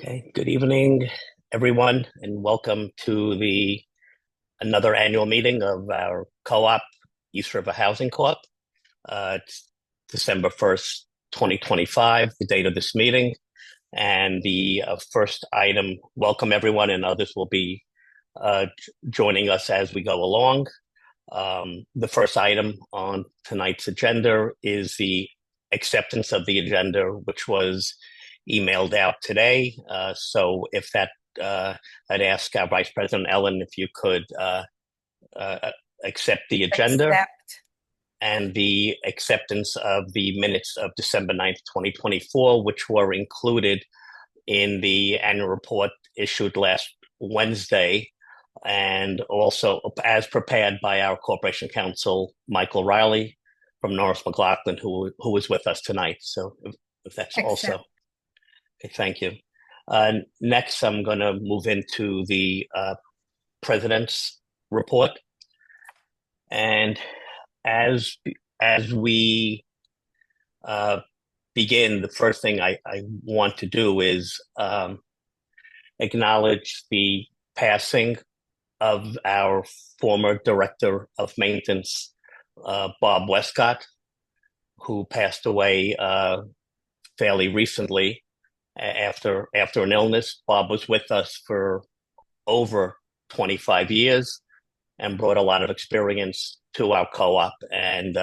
Okay, good evening, everyone, and welcome to the another annual meeting of our co-op, East River Housing Corp. It's December 1st, 2025, the date of this meeting. And the first item, welcome everyone, and others will be joining us as we go along. The first item on tonight's agenda is the acceptance of the agenda, which was emailed out today. So if that, I'd ask our Vice President Ellen if you could accept the agenda Accept. and the acceptance of the minutes of December 9th, 2024, which were included in the annual report issued last Wednesday, and also as prepared by our Corporation Counsel, Michael Riley from Norris McLaughlin, who is with us tonight. So if that's also, Accept. okay, thank you. Next, I'm going to move into the President's report. And as we begin, the first thing I want to do is acknowledge the passing of our former Director of Maintenance, Bob Westcott, who passed away fairly recently after an illness. Bob was with us for over 25 years and brought a lot of experience to our co-op, and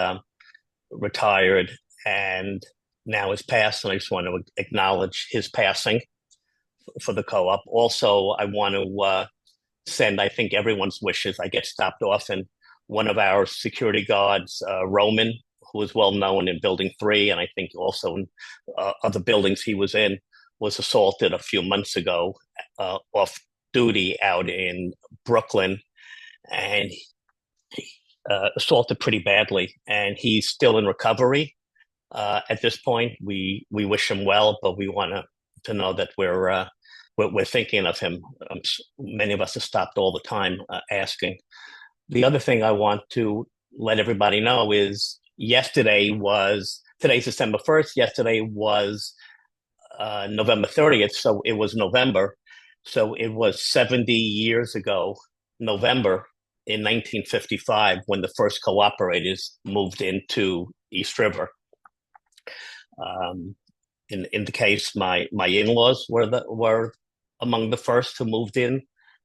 retired and now is passed. And I just want to acknowledge his passing for the co-op. Also, I want to send, I think, everyone's wishes. I get stopped often. One of our security guards, Roman, who is well known in Building 3, and I think also in other buildings he was in, was assaulted a few months ago off duty out in Brooklyn, and assaulted pretty badly. And he's still in recovery at this point. We wish him well, but we want to know that we're thinking of him. Many of us are stopped all the time asking. The other thing I want to let everybody know is today's December 1st. Yesterday was November 30th, so it was November. So it was 70 years ago, November in 1955, when the first cooperators moved into East River. In the case, my in-laws were among the first who moved in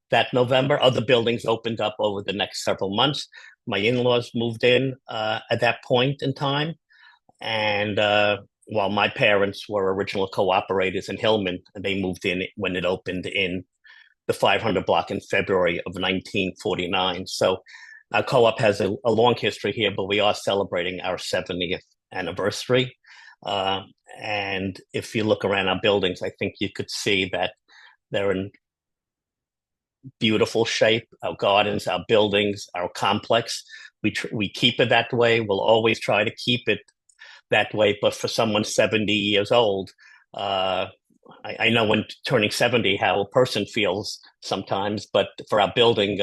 that November. Other buildings opened up over the next several months. My in-laws moved in at that point in time, and while my parents were original cooperators in Hillman, they moved in when it opened in the 500 block in February of 1949. So our co-op has a long history here, but we are celebrating our 70th anniversary. And if you look around our buildings, I think you could see that they're in beautiful shape. Our gardens, our buildings, our complex, we keep it that way. We'll always try to keep it that way. But for someone 70 years old, I know when turning 70 how a person feels sometimes, but for our building,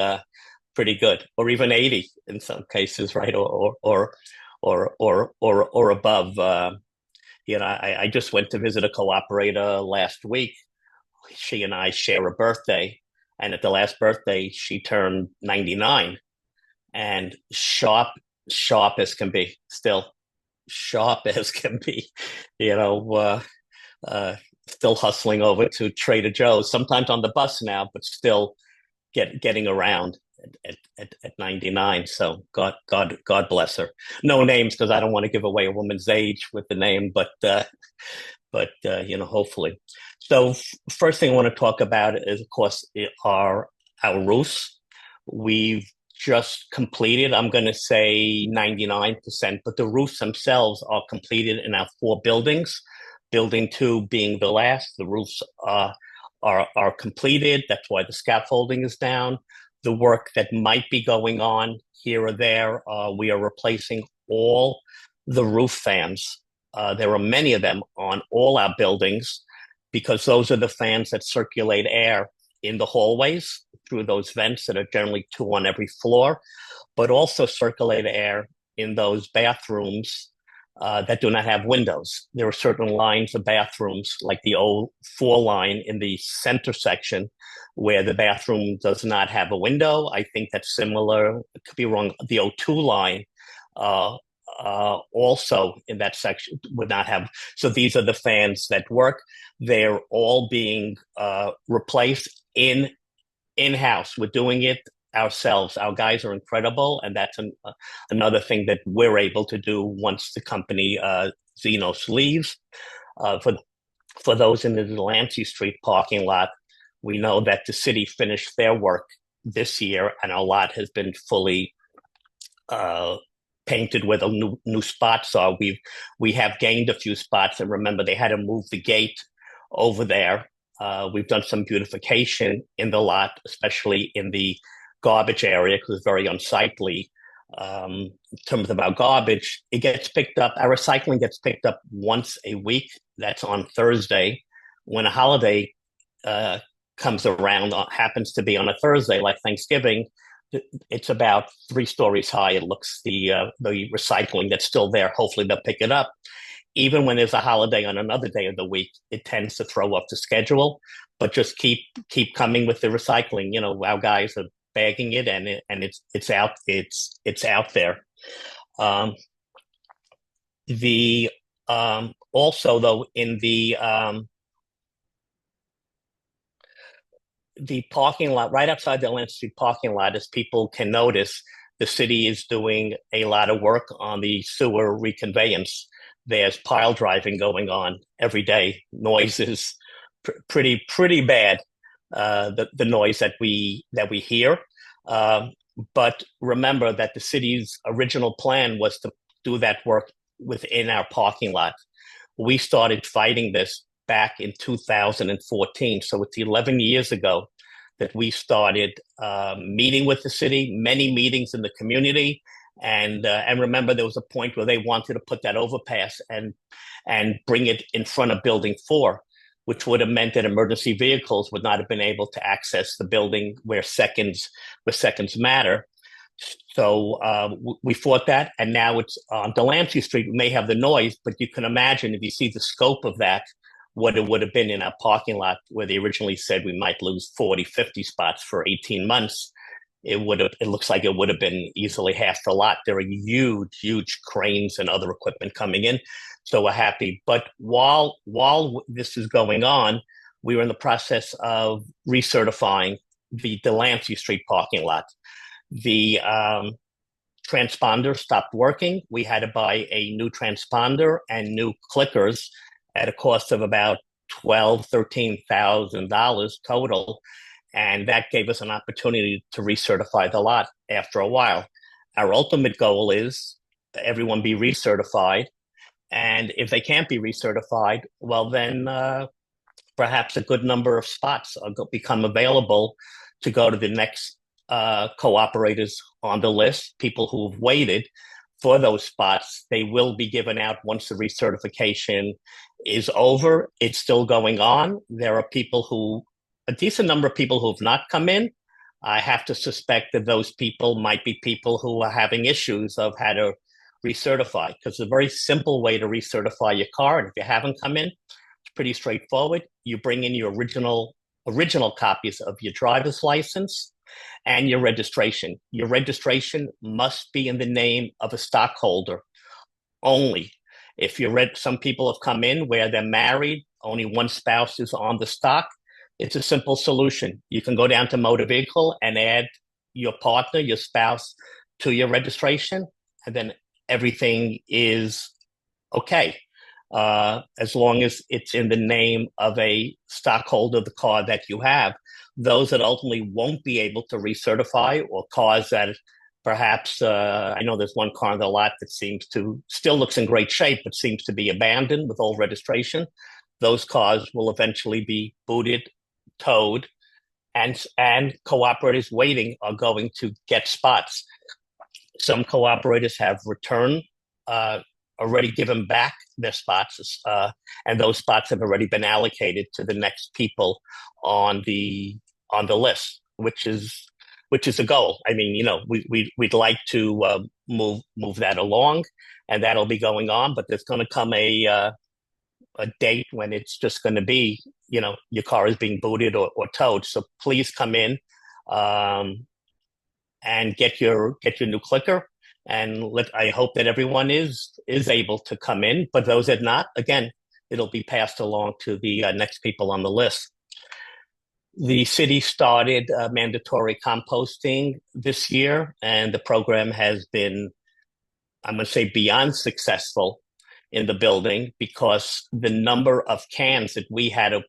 pretty good, or even 80 in some cases, right? Or above. I just went to visit a cooperator last week. She and I share a birthday, and at the last birthday, she turned 99, and sharp as can be, still sharp as can be, still hustling over to Trader Joe's, sometimes on the bus now, but still getting around at 99. So God bless her. No names, because I don't want to give away a woman's age with the name, but hopefully. So first thing I want to talk about is, of course, our roofs. We've just completed, I'm going to say 99%, but the roofs themselves are completed in our 4 buildings. Building 2 being the last, the roofs are completed. That's why the scaffolding is down. The work that might be going on here or there, we are replacing all the roof fans. There are many of them on all our buildings, because those are the fans that circulate air in the hallways through those vents that are generally 2 on every floor, but also circulate air in those bathrooms that do not have windows. There are certain lines of bathrooms, like the old four line in the center section, where the bathroom does not have a window. I think that's similar. I could be wrong. The O2 line uh, also in that section would not have. So these are the fans that work. They're all being replaced in-house. We're doing it ourselves. Our guys are incredible, and that's another thing that we're able to do once the company Xenos leaves. For those in the Delancey Street parking lot, we know that the city finished their work this year, and our lot has been fully uh, painted where the new spots are. We have gained a few spots, and remember they had to move the gate over there. We've done some beautification in the lot, especially in the garbage area, because it's very unsightly. In terms of our garbage, it gets picked up. Our recycling gets picked up once a week. That's on Thursday. When a holiday uh, comes around, happens to be on a Thursday, like Thanksgiving, it's about 3 stories high. It looks the recycling that's still there. Hopefully they'll pick it up. Even when there's a holiday on another day of the week, it tends to throw up the schedule. But just keep coming with the recycling. You know, our guys are bagging it, and it's out there. Um, the Also though in the parking lot right outside the Atlantic Street parking lot, as people can notice, the city is doing a lot of work on the sewer reconveyance. There's pile driving going on every day. Noise is pretty bad. The noise that we hear. Um, but remember that the city's original plan was to do that work within our parking lot. We started fighting this back in 2014. So it's 11 years ago that we started meeting with the city, many meetings in the community. And remember, there was a point where they wanted to put that overpass and bring it in front of Building 4, which would have meant that emergency vehicles would not have been able to access the building where seconds matter. So we fought that, and now it's on Delancey Street. We may have the noise, but you can imagine if you see the scope of that, what it would have been in our parking lot where they originally said we might lose 40, 50 spots for 18 months. It looks like it would have been easily half the lot. There are huge cranes and other equipment coming in. So we're happy. But while this is going on, we were in the process of recertifying the Delancey Street parking lot. The transponder stopped working. We had to buy a new transponder and new clickers at a cost of about $13,000 total, and that gave us an opportunity to recertify the lot after a while. Our ultimate goal is everyone be recertified, and if they can't be recertified, well then perhaps a good number of spots become available to go to the next cooperators on the list, people who've waited for those spots. They will be given out once the recertification is over. It's still going on. There are a decent number of people who've not come in. I have to suspect that those people might be people who are having issues of how to recertify, because it's a very simple way to recertify your car. And if you haven't come in, it's pretty straightforward. You bring in your original copies of your driver's license and your registration. Your registration must be in the name of a stockholder only. If some people have come in where they're married, only one spouse is on the stock. It's a simple solution. You can go down to motor vehicle and add your partner, your spouse, to your registration, and then everything is okay. As long as it's in the name of a stockholder of the car that you have. Those that ultimately won't be able to recertify, or cars that perhaps, I know there's one car in the lot that still looks in great shape, but seems to be abandoned with old registration. Those cars will eventually be booted, towed, and cooperators waiting are going to get spots. Some cooperators have returned, already given back their spots, and those spots have already been allocated to the next people on the list, which is a goal. I mean, we'd like to move that along, and that'll be going on. But there's going to come a date when it's just going to be, your car is being booted or towed. So please come in um, and get your new clicker. And I hope that everyone is able to come in. But those that not, again, it'll be passed along to the next people on the list. The city started mandatory composting this year, and the program has been, I'm going to say, beyond successful in the building because the number of cans that we had to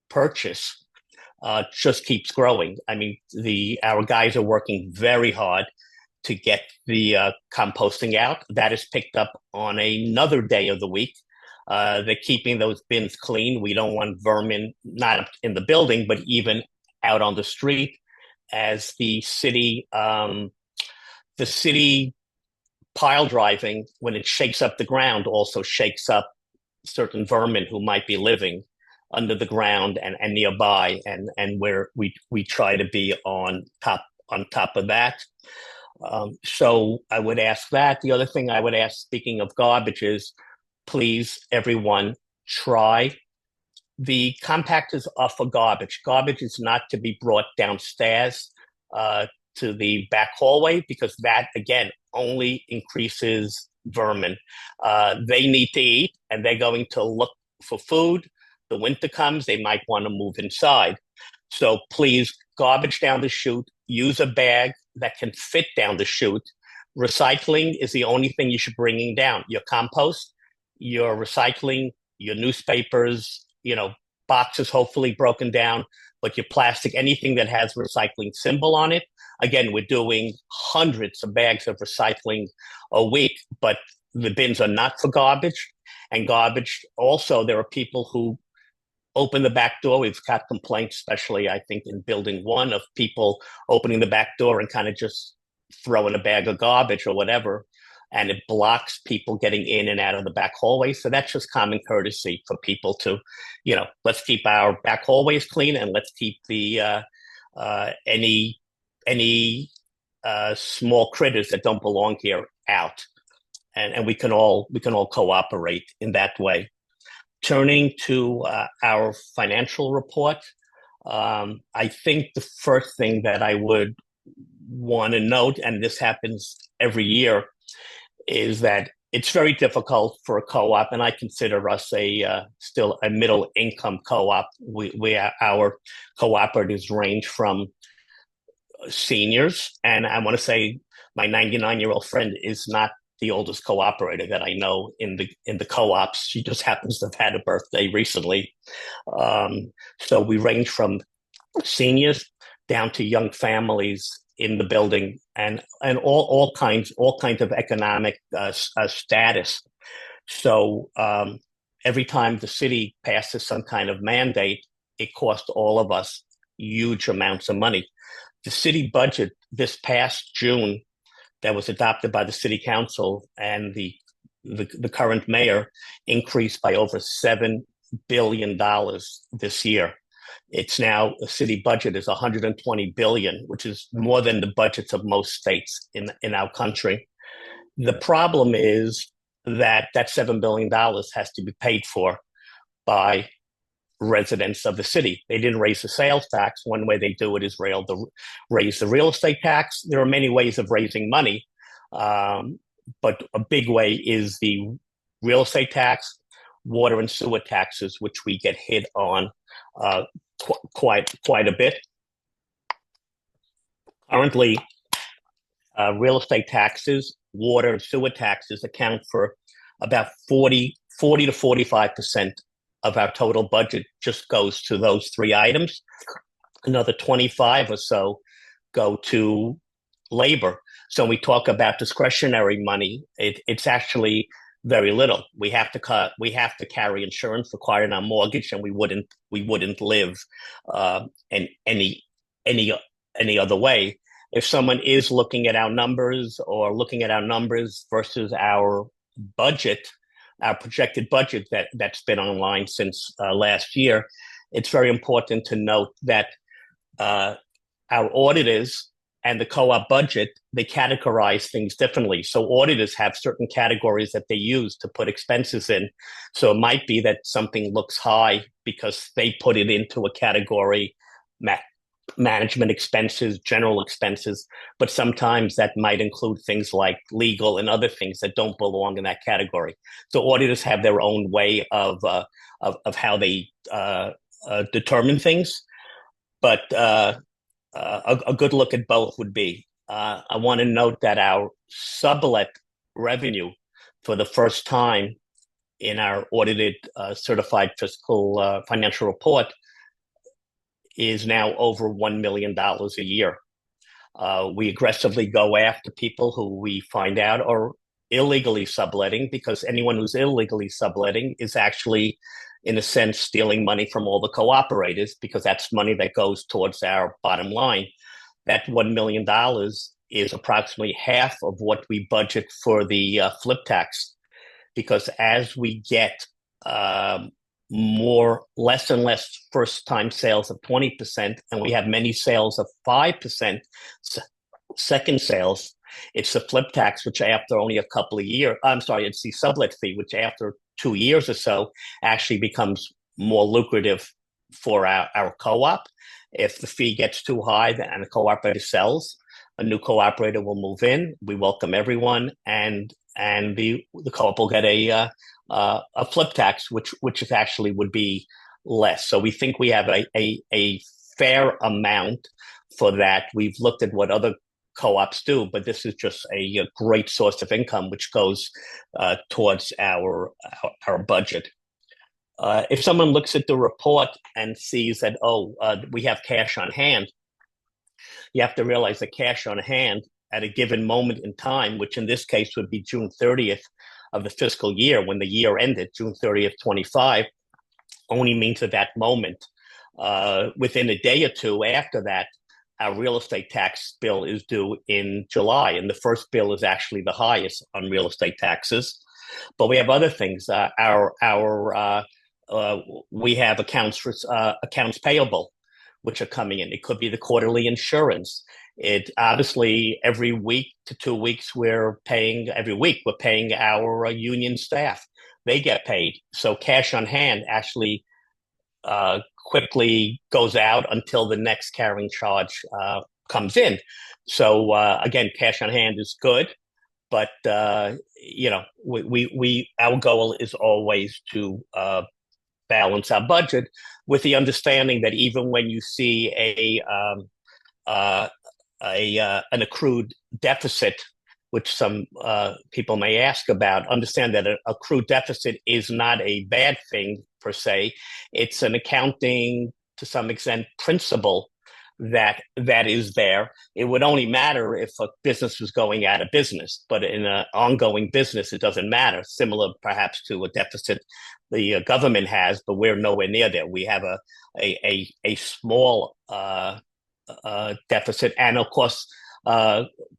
purchase just keeps growing. I mean, our guys are working very hard to get the composting out. That is picked up on another day of the week. They're keeping those bins clean. We don't want vermin, not in the building, but even out on the street. As the city pile driving, when it shakes up the ground, also shakes up certain vermin who might be living under the ground and nearby, and where we try to be on top of that. So I would ask that. The other thing I would ask, speaking of garbage, is please, everyone, try. The compactors are for garbage. Garbage is not to be brought downstairs to the back hallway because that, again, only increases vermin. They need to eat, and they're going to look for food. The winter comes, they might want to move inside. So please, garbage down the chute. Use a bag that can fit down the chute. Recycling is the only thing you should bring down. Your compost, your recycling, your newspapers, boxes hopefully broken down, but your plastic, anything that has recycling symbol on it. Again, we're doing hundreds of bags of recycling a week, but the bins are not for garbage. And garbage, also, there are people who open the back door. We've got complaints, especially, I think, in building 1, of people opening the back door and kind of just throwing a bag of garbage or whatever. And it blocks people getting in and out of the back hallway. So that's just common courtesy for people to, let's keep our back hallways clean, and let's keep the any small critters that don't belong here out. And we can all cooperate in that way. Turning to our financial report, I think the first thing that I would want to note, and this happens every year, is that it's very difficult for a co-op, and I consider us still a middle income co-op. Our cooperatives range from seniors, and I want to say my 99-year-old friend is not the oldest cooperator that I know in the co-ops. She just happens to have had a birthday recently. So we range from seniors down to young families in the building, and all kinds of economic status. So every time the city passes some kind of mandate, it costs all of us huge amounts of money. The city budget this past June that was adopted by the city council and the current mayor increased by over $7 billion this year. It's now, the city budget is $120 billion, which is more than the budgets of most states in our country. The problem is that $7 billion has to be paid for by residents of the city. They didn't raise the sales tax. One way they do it is raise the real estate tax. There are many ways of raising money, but a big way is the real estate tax, water and sewer taxes, which we get hit on quite a bit. Currently, real estate taxes, water and sewer taxes account for about 40 to 45% of our total budget just goes to those 3 items. Another 25 or so go to labor. So when we talk about discretionary money, it's actually very little. We have to carry insurance required on our mortgage, and we wouldn't live in any other way. If someone is looking at our numbers versus our budget, our projected budget that's been online since last year, it's very important to note that our auditors and the co-op budget, they categorize things differently. So auditors have certain categories that they use to put expenses in. So it might be that something looks high because they put it into a category, management expenses, general expenses, but sometimes that might include things like legal and other things that don't belong in that category. So auditors have their own way of how they determine things, but a good look at both would be. I want to note that our sublet revenue for the first time in our audited certified fiscal financial report is now over $1 million a year. We aggressively go after people who we find out are illegally subletting, because anyone who's illegally subletting is actually, in a sense, stealing money from all the cooperators, because that's money that goes towards our bottom line. That $1 million is approximately half of what we budget for the flip tax, because as we get less and less first-time sales of 20%, and we have many sales of 5% second sales, it's the flip tax, which after only a couple of years, it's the sublet fee, which after 2 years or so actually becomes more lucrative for our co-op. If the fee gets too high and the cooperator sells, a new cooperator will move in. We welcome everyone, and the co-op will get a flip tax, which actually would be less. So we think we have a fair amount for that. We've looked at what other co-ops do, but this is just a great source of income, which goes towards our budget. If someone looks at the report and sees that, we have cash on hand, you have to realize that cash on hand at a given moment in time, which in this case would be June 30th of the fiscal year, when the year ended, June 30th, 25, only means at that moment. Within a day or two after that, our real estate tax bill is due in July, and the first bill is actually the highest on real estate taxes. But we have other things. We have accounts payable, which are coming in. It could be the quarterly insurance. It obviously every week to 2 weeks we're paying our union staff. They get paid. So cash on hand actually quickly goes out until the next carrying charge comes in. So again, cash on hand is good, but our goal is always to balance our budget with the understanding that even when you see an accrued deficit, which some people may ask about, understand that an accrued deficit is not a bad thing per se. It's an accounting, to some extent, principle that is there. It would only matter if a business was going out of business, but in an ongoing business, it doesn't matter. Similar, perhaps, to a deficit the government has, but we're nowhere near there. We have a small deficit, and of course,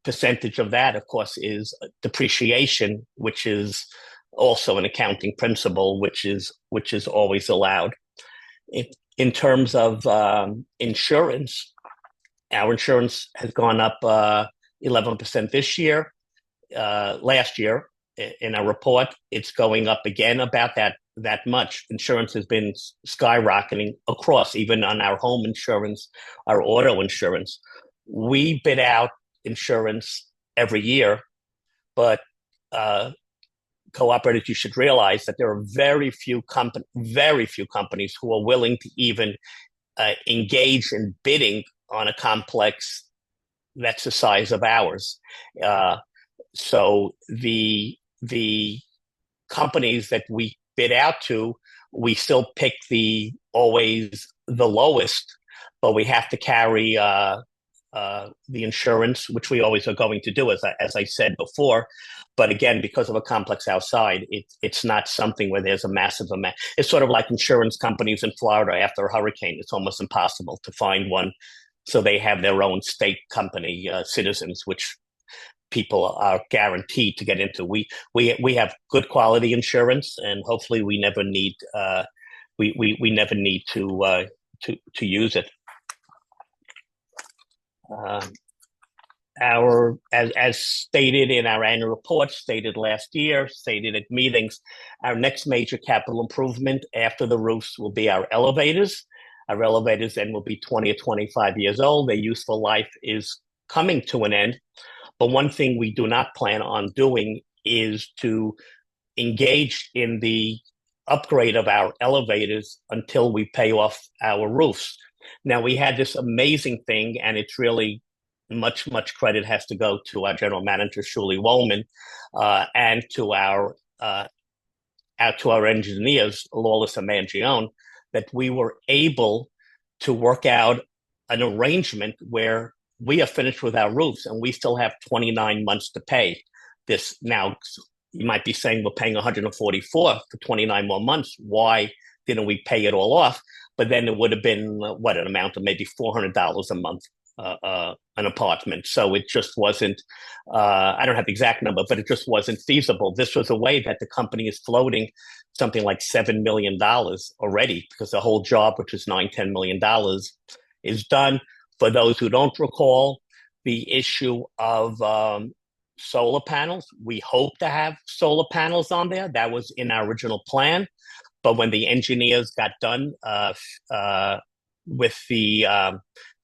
percentage of that, of course, is depreciation, which is also an accounting principle, which is always allowed. In terms of insurance, our insurance has gone up 11% this year. Last year, in our report, it's going up again about that much. Insurance has been skyrocketing across, even on our home insurance, our auto insurance. We bid out insurance every year, but cooperators, you should realize that there are very few companies who are willing to even engage in bidding on a complex that's the size of ours. So the companies that we bid out to, we still pick always the lowest, but we have to carry the insurance, which we always are going to do, as I said before. But again, because of a complex outside, it's not something where there's a massive amount. It's sort of like insurance companies in Florida after a hurricane. It's almost impossible to find one. So they have their own state company, Citizens, which people are guaranteed to get into. We have good quality insurance, and hopefully we never need to use it. our as stated in our annual report, stated last year, stated at meetings, our next major capital improvement after the roofs will be our elevators. Our elevators then will be 20 or 25 years old. Their useful life is coming to an end. But one thing we do not plan on doing is to engage in the upgrade of our elevators until we pay off our roofs. Now, we had this amazing thing, and it's really much credit has to go to our general manager, Shuli Wolman, and to our engineers, Lawless and Mangione, that we were able to work out an arrangement where we are finished with our roofs and we still have 29 months to pay. This now, you might be saying we're paying 144 for 29 more months. Why didn't we pay it all off? But then it would have been what, an amount of maybe $400 a month, an apartment. So it just wasn't, I don't have the exact number, but it just wasn't feasible. This was a way that the company is floating something like $7 million already, because the whole job, which is $10 million, is done. For those who don't recall, the issue of solar panels, we hope to have solar panels on there. That was in our original plan. But when the engineers got done with the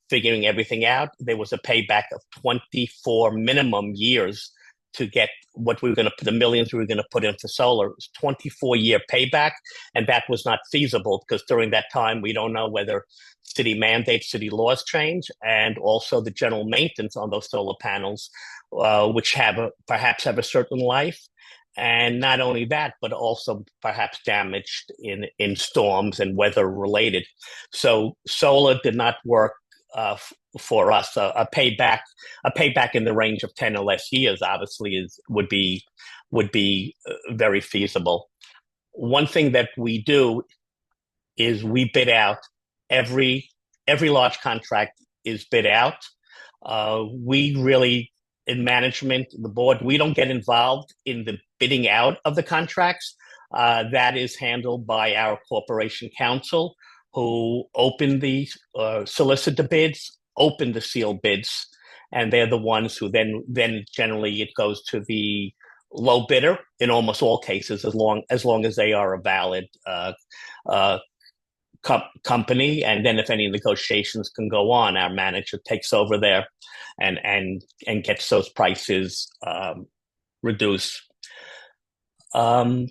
figuring everything out, there was a payback of 24 minimum years to get what we were going to put, the millions we were going to put in for solar. It was 24-year payback, and that was not feasible because during that time, we don't know whether city mandates, city laws change, and also the general maintenance on those solar panels, which perhaps have a certain life. And not only that, but also perhaps damaged in storms and weather related. So solar did not work for us. A payback in the range of 10 or less years, obviously, would be very feasible. One thing that we do is we bid out every large contract is bid out. We really, in management, the board, we don't get involved in the bidding out of the contracts. That is handled by our corporation counsel, who open the solicit the bids, open the sealed bids, and they're the ones who then generally it goes to the low bidder in almost all cases, as long as they are a valid company. And then if any negotiations can go on, our manager takes over there and gets those prices reduced. Some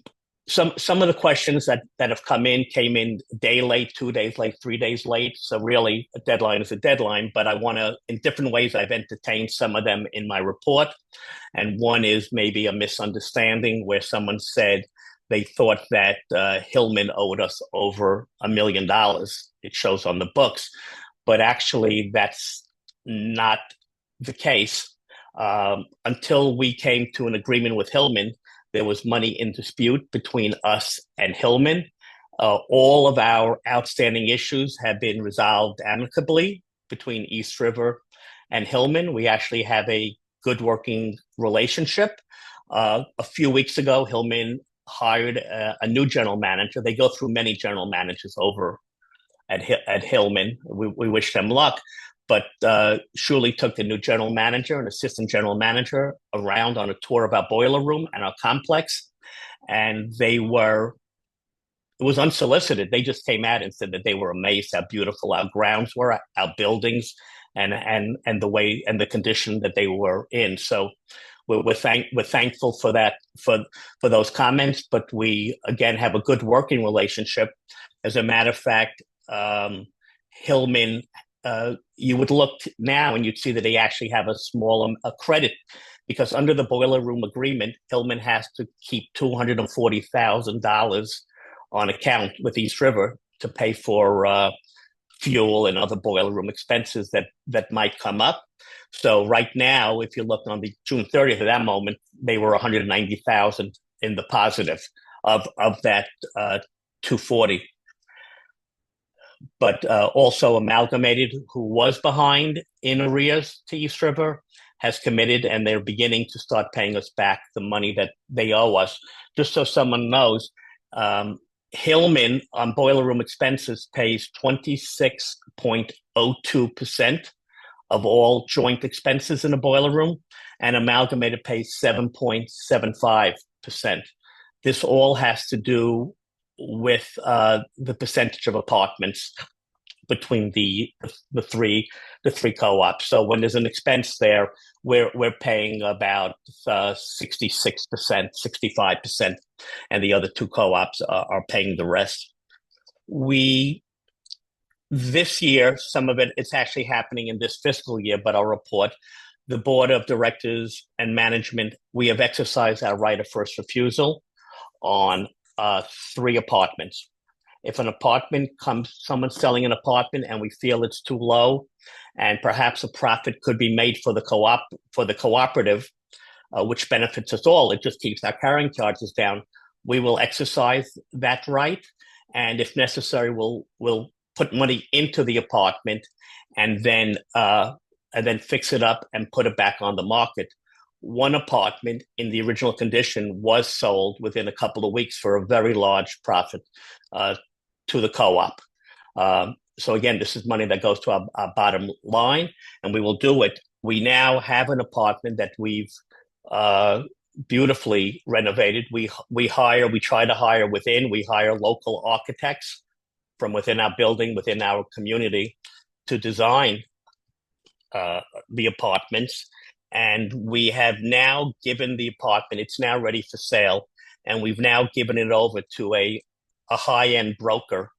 of the questions that have come in came in a day late, 2 days late, 3 days late. So really, a deadline is a deadline. But I want to, in different ways, I've entertained some of them in my report. And one is maybe a misunderstanding where someone said they thought that Hillman owed us over $1 million. It shows on the books. But actually, that's not the case. Until we came to an agreement with Hillman, there was money in dispute between us and Hillman. All of our outstanding issues have been resolved amicably between East River and Hillman. We actually have a good working relationship. A few weeks ago, Hillman hired a new general manager. They go through many general managers over at Hillman. We wish them luck. But Shuli took the new general manager and assistant general manager around on a tour of our boiler room and our complex. And it was unsolicited. They just came out and said that they were amazed how beautiful our grounds were, our buildings, and the way and the condition that they were in. So we're thankful for that, for those comments. But we, again, have a good working relationship. As a matter of fact, Hillman, you would look now and you'd see that they actually have a credit, because under the boiler room agreement, Hillman has to keep $240,000 on account with East River to pay for fuel and other boiler room expenses that might come up. So right now, if you look on the June 30th, at that moment, they were $190,000 in the positive of that 240. But also Amalgamated, who was behind in arrears to East River, has committed, and they're beginning to start paying us back the money that they owe us. Just so someone knows, Hillman on boiler room expenses pays 26.02% of all joint expenses in a boiler room, and Amalgamated pays 7.75%. This all has to do with the percentage of apartments between the three co-ops. So when there's an expense there, we're paying about 66%, 65%, and the other two co-ops are paying the rest. We This year, some of it's actually happening in this fiscal year, but I'll report the board of directors and management, we have exercised our right of first refusal on three apartments. If an apartment comes, someone's selling an apartment and we feel it's too low, and perhaps a profit could be made for the cooperative, which benefits us all. It just keeps our carrying charges down. We will exercise that right, and if necessary, we'll put money into the apartment and then fix it up and put it back on the market. One apartment in the original condition was sold within a couple of weeks for a very large profit to the co-op. So again, this is money that goes to our bottom line, and we will do it. We now have an apartment that we've beautifully renovated. We try to hire within. We hire local architects from within our building, within our community, to design the apartments. And we have now given the apartment, it's now ready for sale, and we've now given it over to a high-end broker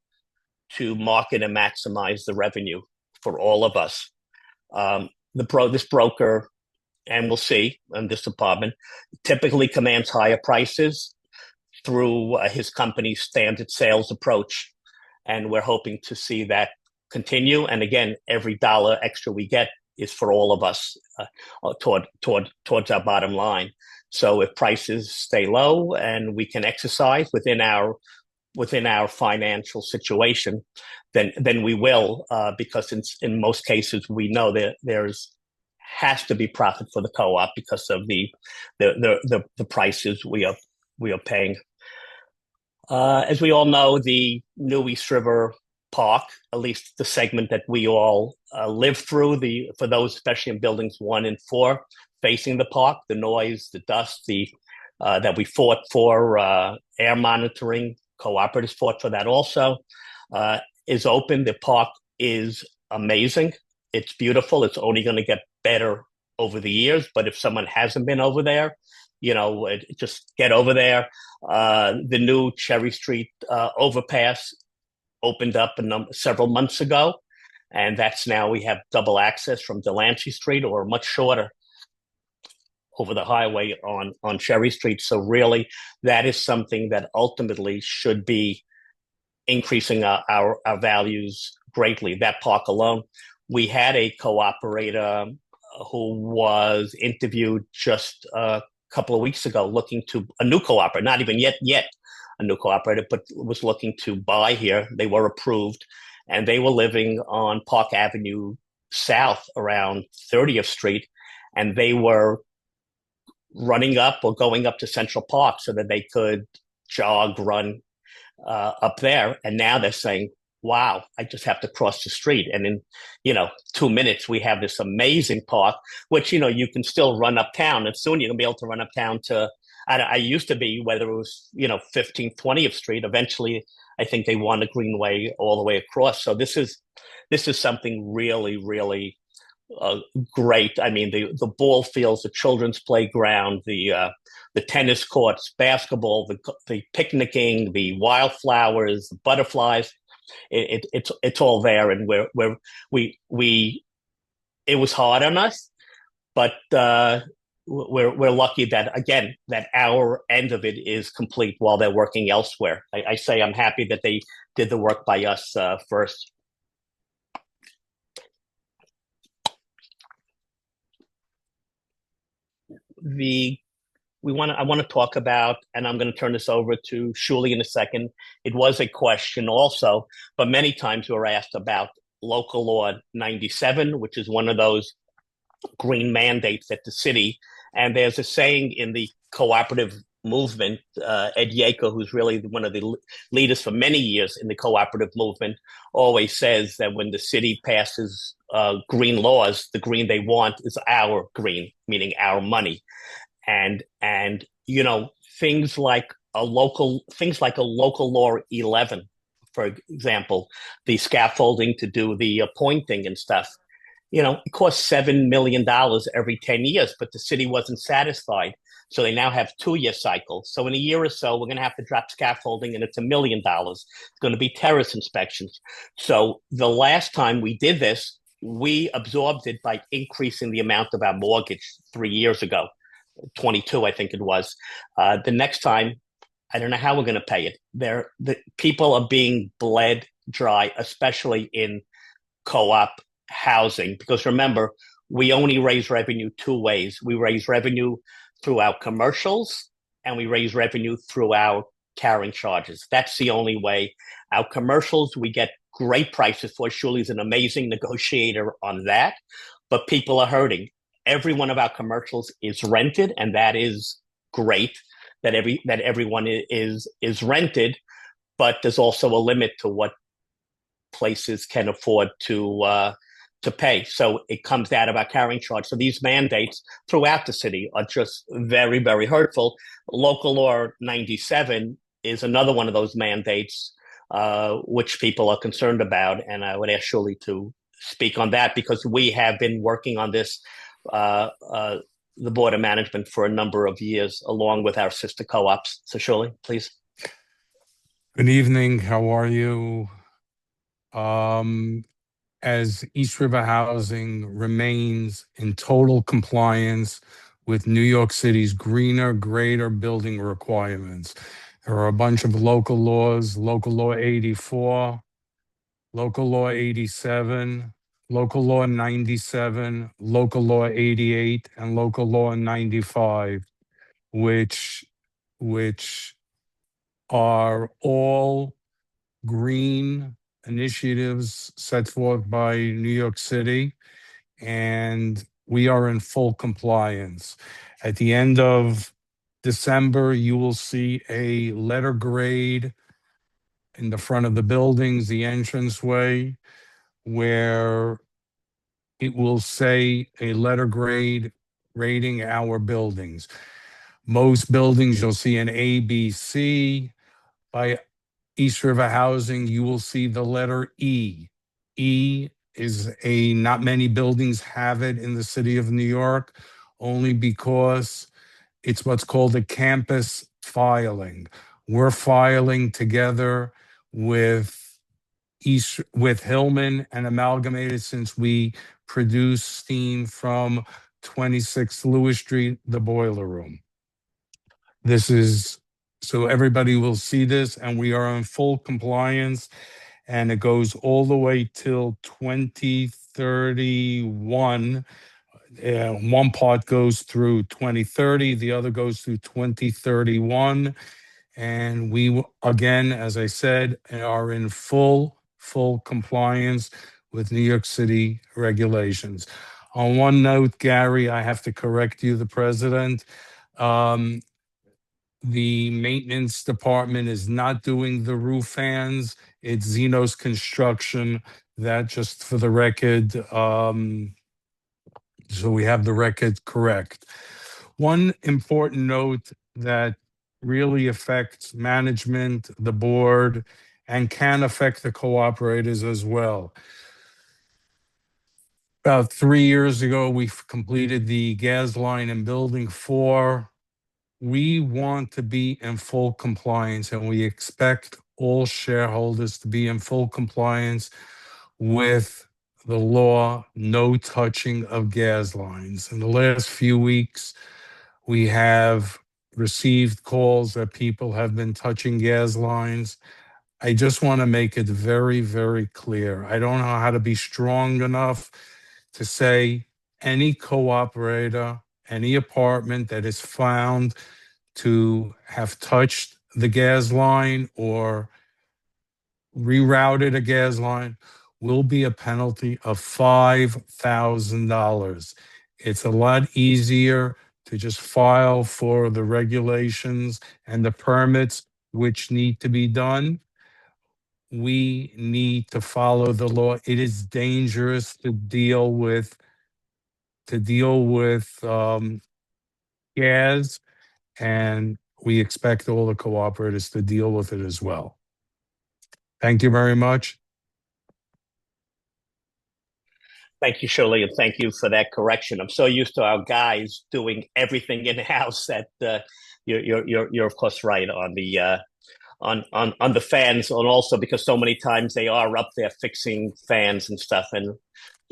to market and maximize the revenue for all of us. This broker, and we'll see in this apartment, typically commands higher prices through his company's standard sales approach. And we're hoping to see that continue. And again, every dollar extra we get is for all of us towards our bottom line. So if prices stay low and we can exercise within our financial situation, then we will, because in most cases we know that has to be profit for the co-op because of the prices we are paying. As we all know, the new East River Park, at least the segment that we all live through, for those especially in buildings 1 and 4 facing the park, the noise, the dust, that we fought for, air monitoring, cooperatives fought for that also, is open. The park is amazing. It's beautiful. It's only going to get better over the years. But if someone hasn't been over there, just get over there. The new Cherry Street overpass opened up several months ago, and that's now we have double access from Delancey Street, or much shorter over the highway on Cherry Street. So really, that is something that ultimately should be increasing our values greatly. That park alone. We had a cooperator who was interviewed just a couple of weeks ago looking to a new cooperator, not even yet a new cooperator, but was looking to buy here. They were approved, and they were living on Park Avenue South around 30th Street, and they were running up or going up to Central Park so that they could jog, run up there. And now they're saying, wow, I just have to cross the street. And in, 2 minutes, we have this amazing park, which, you can still run uptown. And soon you're going to be able to run uptown to, I used to be, whether it was, 15th, 20th Street. Eventually, I think they want a Greenway all the way across. So this is something really, really great. I mean, the ball fields, the children's playground, the tennis courts, basketball, the picnicking, the wildflowers, the butterflies. It's all there, and it was hard on us, but we're lucky that, again, that our end of it is complete while they're working elsewhere. I say I'm happy that they did the work by us first. I want to talk about, and I'm going to turn this over to Shuli in a second. It was a question also, but many times we're asked about Local Law 97, which is one of those green mandates at the city. And there's a saying in the cooperative movement, Ed Yeager, who's really one of the leaders for many years in the cooperative movement, always says that when the city passes green laws, the green they want is our green, meaning our money. And you know, things like a local law 11, for example, the scaffolding to do the appointing and stuff. You know, it costs $7 million every 10 years, but the city wasn't satisfied. So they now have 2 year cycles. So in a year or so, we're going to have to drop scaffolding and it's $1 million. It's going to be terrace inspections. So the last time we did this, we absorbed it by increasing the amount of our mortgage 3 years ago, 22, I think it was. The next time, I don't know how we're going to pay it. The people are being bled dry, especially in co-op housing, because remember, we only raise revenue two ways. We raise revenue through our commercials and we raise revenue through our carrying charges. That's the only way. Our commercials, we get great prices for. Shuley's an amazing negotiator on that, but people are hurting. Every one of our commercials is rented, and that is great that everyone is rented, but there's also a limit to what places can afford to pay. So it comes out of our carrying charge. So these mandates throughout the city are just very, very hurtful. Local Law 97 is another one of those mandates, which people are concerned about. And I would ask Shuli to speak on that because we have been working on this, the Board of Management, for a number of years, along with our sister co-ops. So Shuli, please. Good evening. How are you? As East River Housing remains in total compliance with New York City's greener, greater building requirements. There are a bunch of local laws, Local Law 84, Local Law 87, Local Law 97, Local Law 88, and Local Law 95, which are all green initiatives set forth by New York City, and we are in full compliance. At the end of December, you will see a letter grade in the front of the buildings, the entranceway, where it will say a letter grade rating our buildings. Most buildings, you'll see an A, B, C. By East River Housing, you will see the letter E. E is not many buildings have it in the city of New York, only because it's what's called a campus filing. We're filing together with Hillman and Amalgamated, since we produce steam from 26 Lewis Street, the boiler room. This is so everybody will see this, and we are in full compliance, and it goes all the way till 2031. One part goes through 2030, the other goes through 2031. And we, again, as I said, are in full compliance with New York City regulations. On one note, Gary, I have to correct you, the president. The maintenance department is not doing the roof fans. It's Zeno's Construction. That, just for the record, so we have the record correct. One important note that really affects management, the board, and can affect the cooperators as well. About 3 years ago, we completed the gas line in Building 4. We want to be in full compliance, and we expect all shareholders to be in full compliance with the law, no touching of gas lines. In the last few weeks, we have received calls that people have been touching gas lines. I just want to make it very, very clear. I don't know how to be strong enough to say any cooperator, any apartment that is found to have touched the gas line or rerouted a gas line will be a penalty of $5,000. It's a lot easier to just file for the regulations and the permits which need to be done. We need to follow the law. It is dangerous to deal with gas, and we expect all the cooperatives to deal with it as well. Thank you very much. Thank you, Shirley, and thank you for that correction. I'm so used to our guys doing everything in house that you're of course right on the on the fans, and also because so many times they are up there fixing fans and stuff and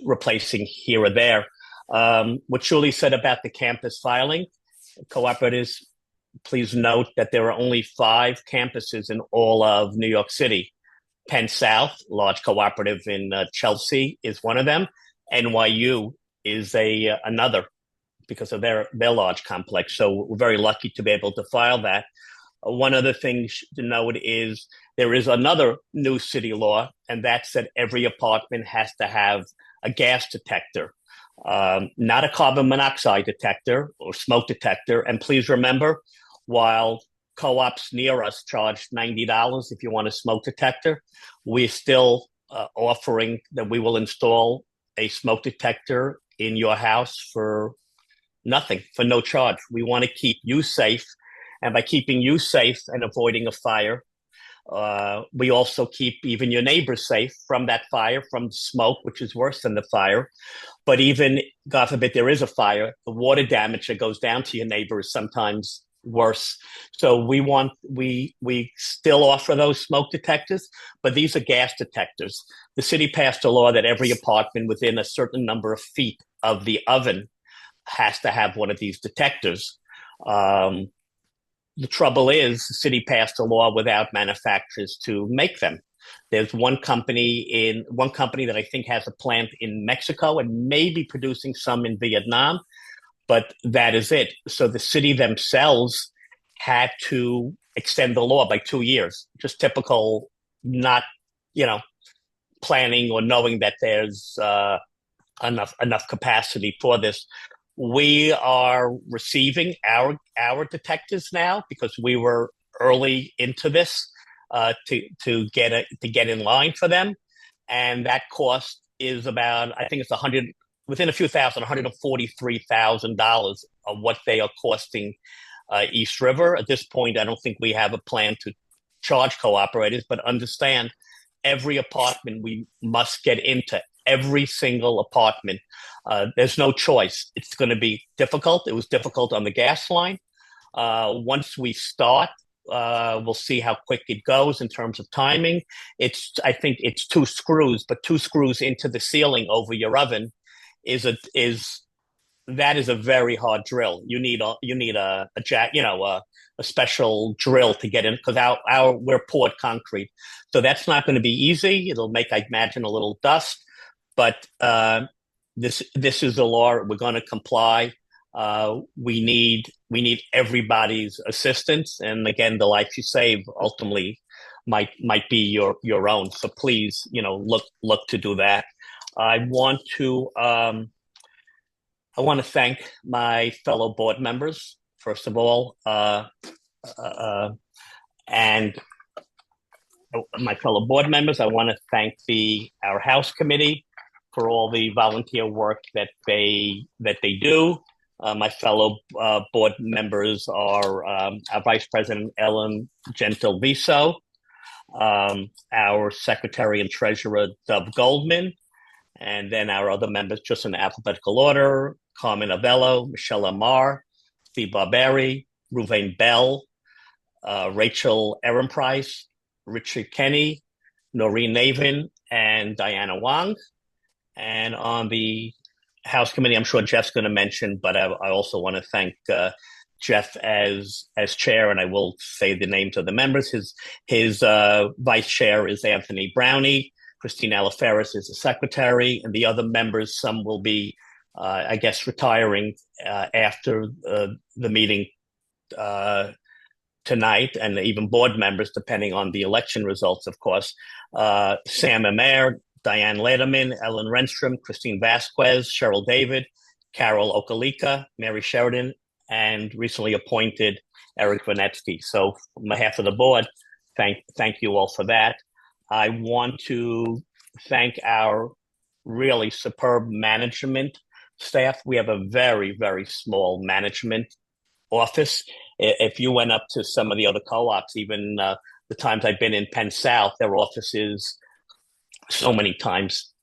replacing here or there. What Shirley said about the campus filing cooperatives, please note that there are only 5 campuses in all of New York City. Penn South, large cooperative in Chelsea, is one of them. NYU is another because of their large complex. So we're very lucky to be able to file that. One other thing to note is there is another new city law, and that's that every apartment has to have a gas detector, not a carbon monoxide detector or smoke detector. And please remember, while co-ops near us charge $90 if you want a smoke detector, we're still offering that we will install a smoke detector in your house for nothing, for no charge. We want to keep you safe. And by keeping you safe and avoiding a fire, we also keep even your neighbors safe from that fire, from smoke, which is worse than the fire. But even, God forbid, there is a fire, the water damage that goes down to your neighbor is sometimes worse. So we still offer those smoke detectors, but these are gas detectors. The city passed a law that every apartment within a certain number of feet of the oven has to have one of these detectors. The trouble is, the city passed a law without manufacturers to make them. There's one company that I think has a plant in Mexico and maybe producing some in Vietnam, but that is it. So the city themselves had to extend the law by 2 years. Just typical, not planning or knowing that there's enough capacity for this. We are receiving our detectors now because we were early into this to get in line for them, and that cost is about, I think it's 100, within a few thousand, $143,000 of what they are costing East River. At this point, I don't think we have a plan to charge cooperators, but understand every apartment we must get into, every single apartment. There's no choice. It's going to be difficult. It was difficult on the gas line. Once we start, we'll see how quick it goes in terms of timing. I think it's 2 screws, but 2 screws into the ceiling over your oven is a very hard drill. You need a special drill to get in, because we're poured concrete, so that's not going to be easy. It'll make, I imagine, a little dust, but this is the law. We're going to comply. We need everybody's assistance, and again, the life you save ultimately might be your own. So please, look to do that. I want to thank my fellow board members, first of all, and my fellow board members. I want to thank our House Committee for all the volunteer work that they do. My fellow board members are our Vice President Ellen Gentilviso, our Secretary and Treasurer Dov Goldman, and then our other members, just in alphabetical order: Carmen Avello, Michelle Amar, Steve Barberi, Ruvain Bell, Rachel Ehrenpreis, Richard Kenny, Noreen Navin, and Diana Wang. And on the House Committee, I'm sure Jeff's going to mention, but I also want to thank Jeff as chair, and I will say the names of the members. His vice chair is Anthony Brownie. Christine Alaferis is the secretary, and the other members, some will be, I guess, retiring after the meeting tonight, and even board members, depending on the election results, of course. Sam Amer, Diane Lederman, Ellen Renstrom, Christine Vasquez, Cheryl David, Carol Okalika, Mary Sheridan, and recently appointed Eric Vanetsky. So on behalf of the board, thank you all for that. I want to thank our really superb management staff. We have a very, very small management office. If you went up to some of the other co-ops, even the times I've been in Penn South, their office is so many times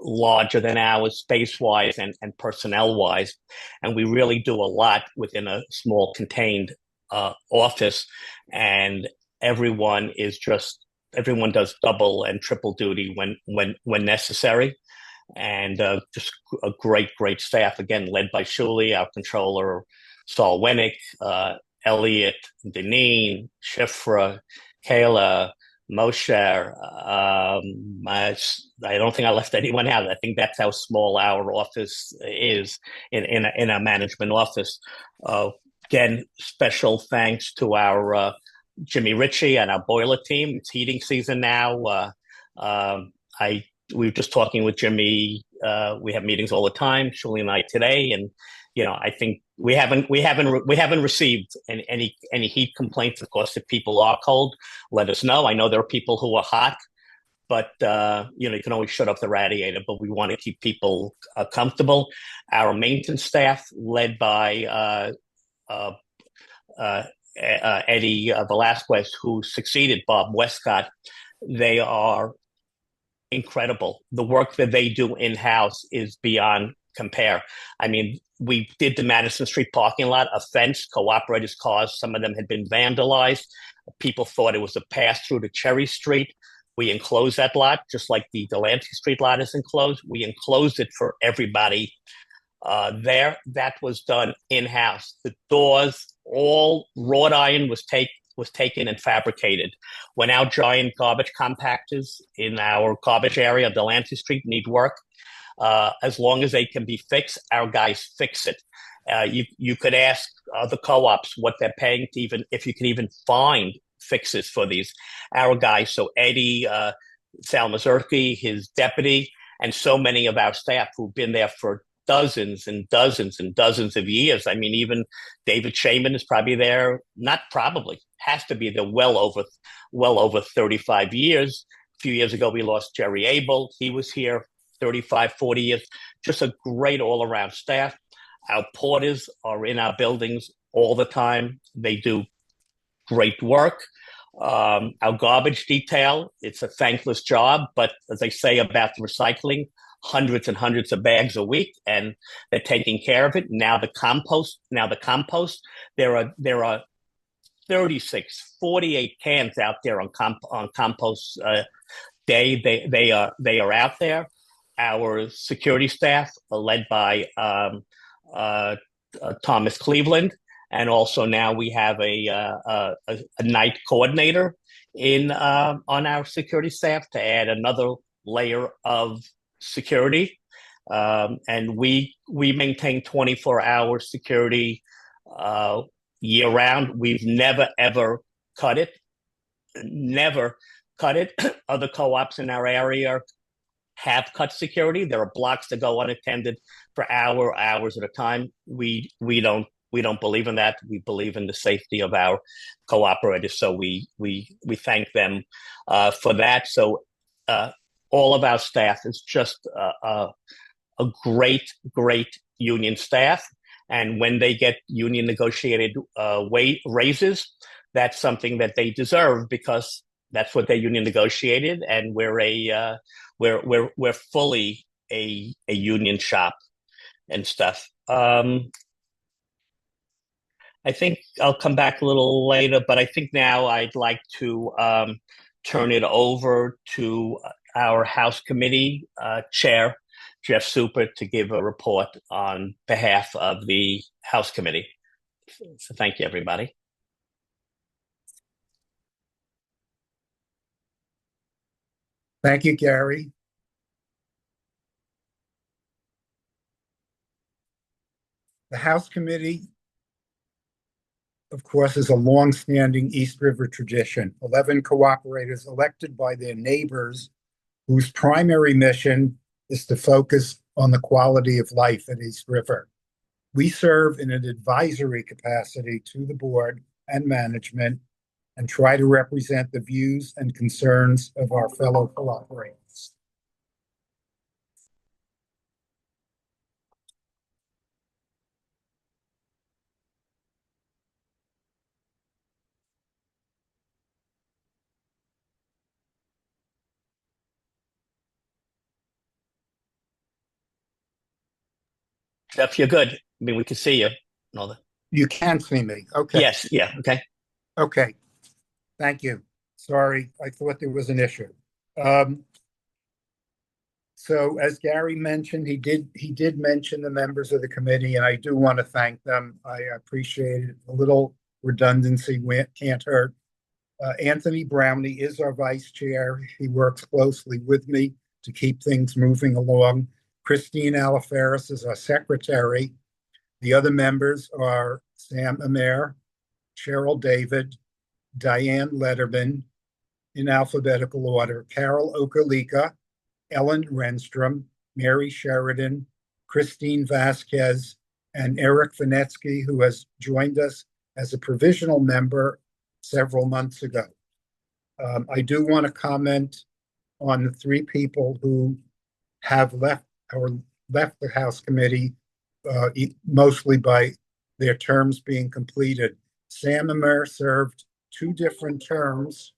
larger than ours, space-wise and personnel-wise. And we really do a lot within a small contained office. And everyone does double and triple duty when necessary. And just a great staff, again, led by Shuli, our controller, Saul Wennick, Elliot, Deneen, Shifra, Kayla, Moshe. I don't think I left anyone out. I think that's how small our office is in a management office. Again, special thanks to our Jimmy Ritchie and our boiler team. It's heating season now. We were just talking with Jimmy. We have meetings all the time, Shuli and I today, and I think we haven't received any heat complaints. Of course, if people are cold, let us know. I know there are people who are hot, but you can always shut off the radiator. But we want to keep people comfortable. Our maintenance staff, led by Eddie Velasquez, who succeeded Bob Westcott, they are incredible. The work that they do in-house is beyond compare. I mean, we did the Madison Street parking lot, a fence, cooperators' cars. Some of them had been vandalized. People thought it was a pass through to Cherry Street. We enclosed that lot, just like the Delancey Street lot is enclosed. We enclosed it for everybody there. That was done in-house. The doors, all wrought iron was taken and fabricated. When our giant garbage compactors in our garbage area of Delancey Street need work, as long as they can be fixed, our guys fix it. You could ask the co-ops what they're paying to if you can even find fixes for these. Our guys, so Eddie, Sal Mazurki, his deputy, and so many of our staff who've been there for dozens and dozens and dozens of years. I mean, even David Shaman is probably there, not probably, has to be there well over 35 years. A few years ago, we lost Jerry Abel. He was here 35, 40 years. Just a great all-around staff. Our porters are in our buildings all the time. They do great work. Our garbage detail, it's a thankless job, but as I say about the recycling, hundreds and hundreds of bags a week, and they're taking care of it. Now the compost, there are 36, 48 cans out there on compost day. They are out there. Our security staff are led by Thomas Cleveland, and also now we have a night coordinator on our security staff to add another layer of security. And we maintain 24-hour security year round. We've never ever cut it. Other co-ops in our area have cut security. There are blocks that go unattended for hours at a time. We don't believe in that. We believe in the safety of our cooperators. So we thank them for that. So all of our staff is just a great union staff. And when they get union negotiated raises, that's something that they deserve because that's what they union negotiated. And we're fully a union shop and stuff. I think I'll come back a little later, but I think now I'd like to turn it over to our House Committee Chair, Jeff Super, to give a report on behalf of the House Committee. So thank you, everybody. Thank you, Gary. The House Committee, of course, is a long-standing East River tradition. 11 cooperators elected by their neighbors whose primary mission is to focus on the quality of life at East River. We serve in an advisory capacity to the board and management and try to represent the views and concerns of our fellow cooperators. Jeff, you're good. I mean, we can see you. And all that. You can see me. Okay. Yes, yeah, okay. Okay. Thank you. Sorry, I thought there was an issue. Um, so as Gary mentioned, he did mention the members of the committee, and I do want to thank them. I appreciate it. A little redundancy can't hurt. Anthony Brownlee is our vice chair. He works closely with me to keep things moving along. Christine Alafaris is our secretary. The other members are Sam Amer, Cheryl David, Diane Letterman, in alphabetical order, Carol Okalika, Ellen Renstrom, Mary Sheridan, Christine Vasquez, and Eric Vanetsky, who has joined us as a provisional member several months ago. I do want to comment on the three people who have left the House Committee, mostly by their terms being completed. Sam Amer served two different terms,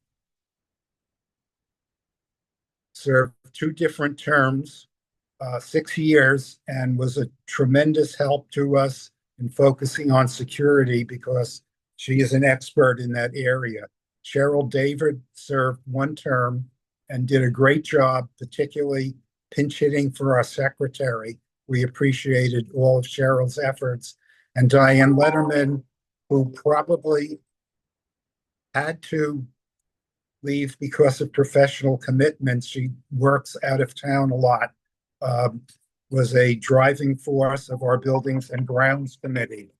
6 years, and was a tremendous help to us in focusing on security because she is an expert in that area. Cheryl David served one term and did a great job, particularly pinch hitting for our secretary. We appreciated all of Cheryl's efforts. And Diane Letterman, who probably had to leave because of professional commitments. She works out of town a lot, was a driving force of our Buildings and Grounds Committee.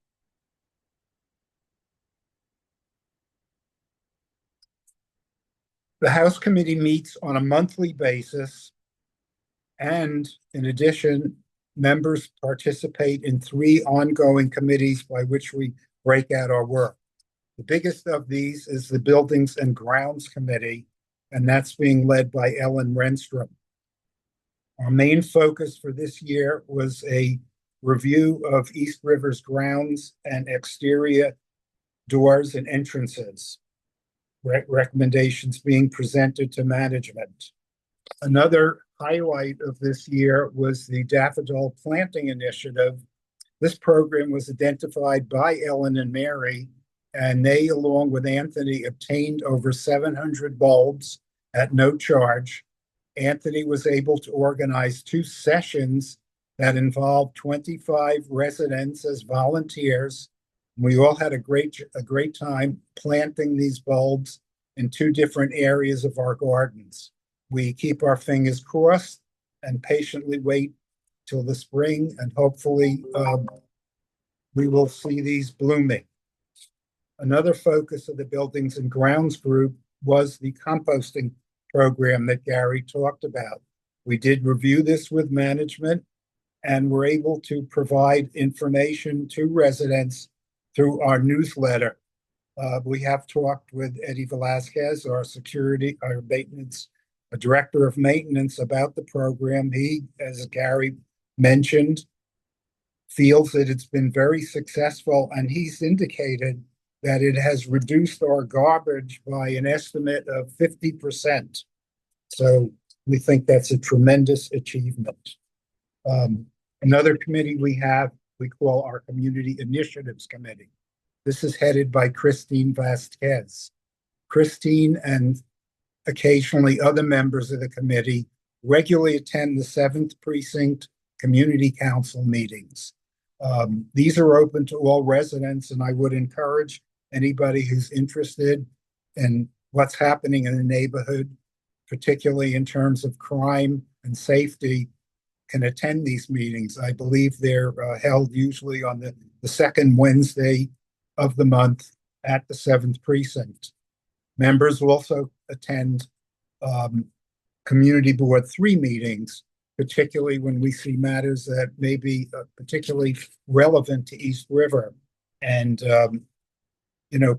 The House Committee meets on a monthly basis, and in addition, members participate in 3 ongoing committees by which we break out our work. The biggest of these is the Buildings and Grounds Committee, and that's being led by Ellen Renstrom. Our main focus for this year was a review of East River's grounds and exterior doors and entrances. Recommendations being presented to management. Another highlight of this year was the Daffodil Planting Initiative. This program was identified by Ellen and Mary, and they, along with Anthony, obtained over 700 bulbs at no charge. Anthony was able to organize 2 sessions that involved 25 residents as volunteers. We all had a great time planting these bulbs in 2 different areas of our gardens. We keep our fingers crossed and patiently wait till the spring, and hopefully we will see these blooming. Another focus of the Buildings and Grounds group was the composting program that Gary talked about. We did review this with management and were able to provide information to residents through our newsletter. We have talked with Eddie Velasquez, our maintenance, director of maintenance, about the program. He, as Gary mentioned, feels that it's been very successful, and he's indicated that it has reduced our garbage by an estimate of 50%. So we think that's a tremendous achievement. Another committee we call our Community Initiatives Committee. This is headed by Christine Vasquez. Christine and occasionally other members of the committee regularly attend the 7th Precinct Community Council meetings. These are open to all residents, and I would encourage anybody who's interested in what's happening in the neighborhood, particularly in terms of crime and safety, can attend these meetings. I believe they're held usually on the 2nd Wednesday of the month at the 7th Precinct. Members will also attend Community Board 3 meetings, particularly when we see matters that may be particularly relevant to East River. And,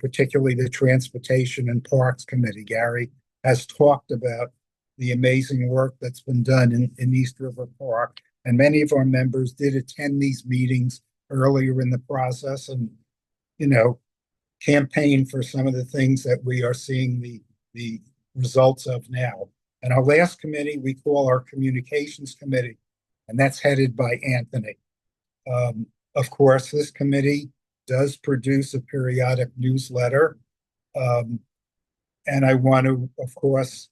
particularly the Transportation and Parks Committee. Gary has talked about the amazing work that's been done in East River Park. And many of our members did attend these meetings earlier in the process and, campaign for some of the things that we are seeing the results of now. And our last committee, we call our Communications Committee, and that's headed by Anthony. Of course, this committee does produce a periodic newsletter. And I want to, of course,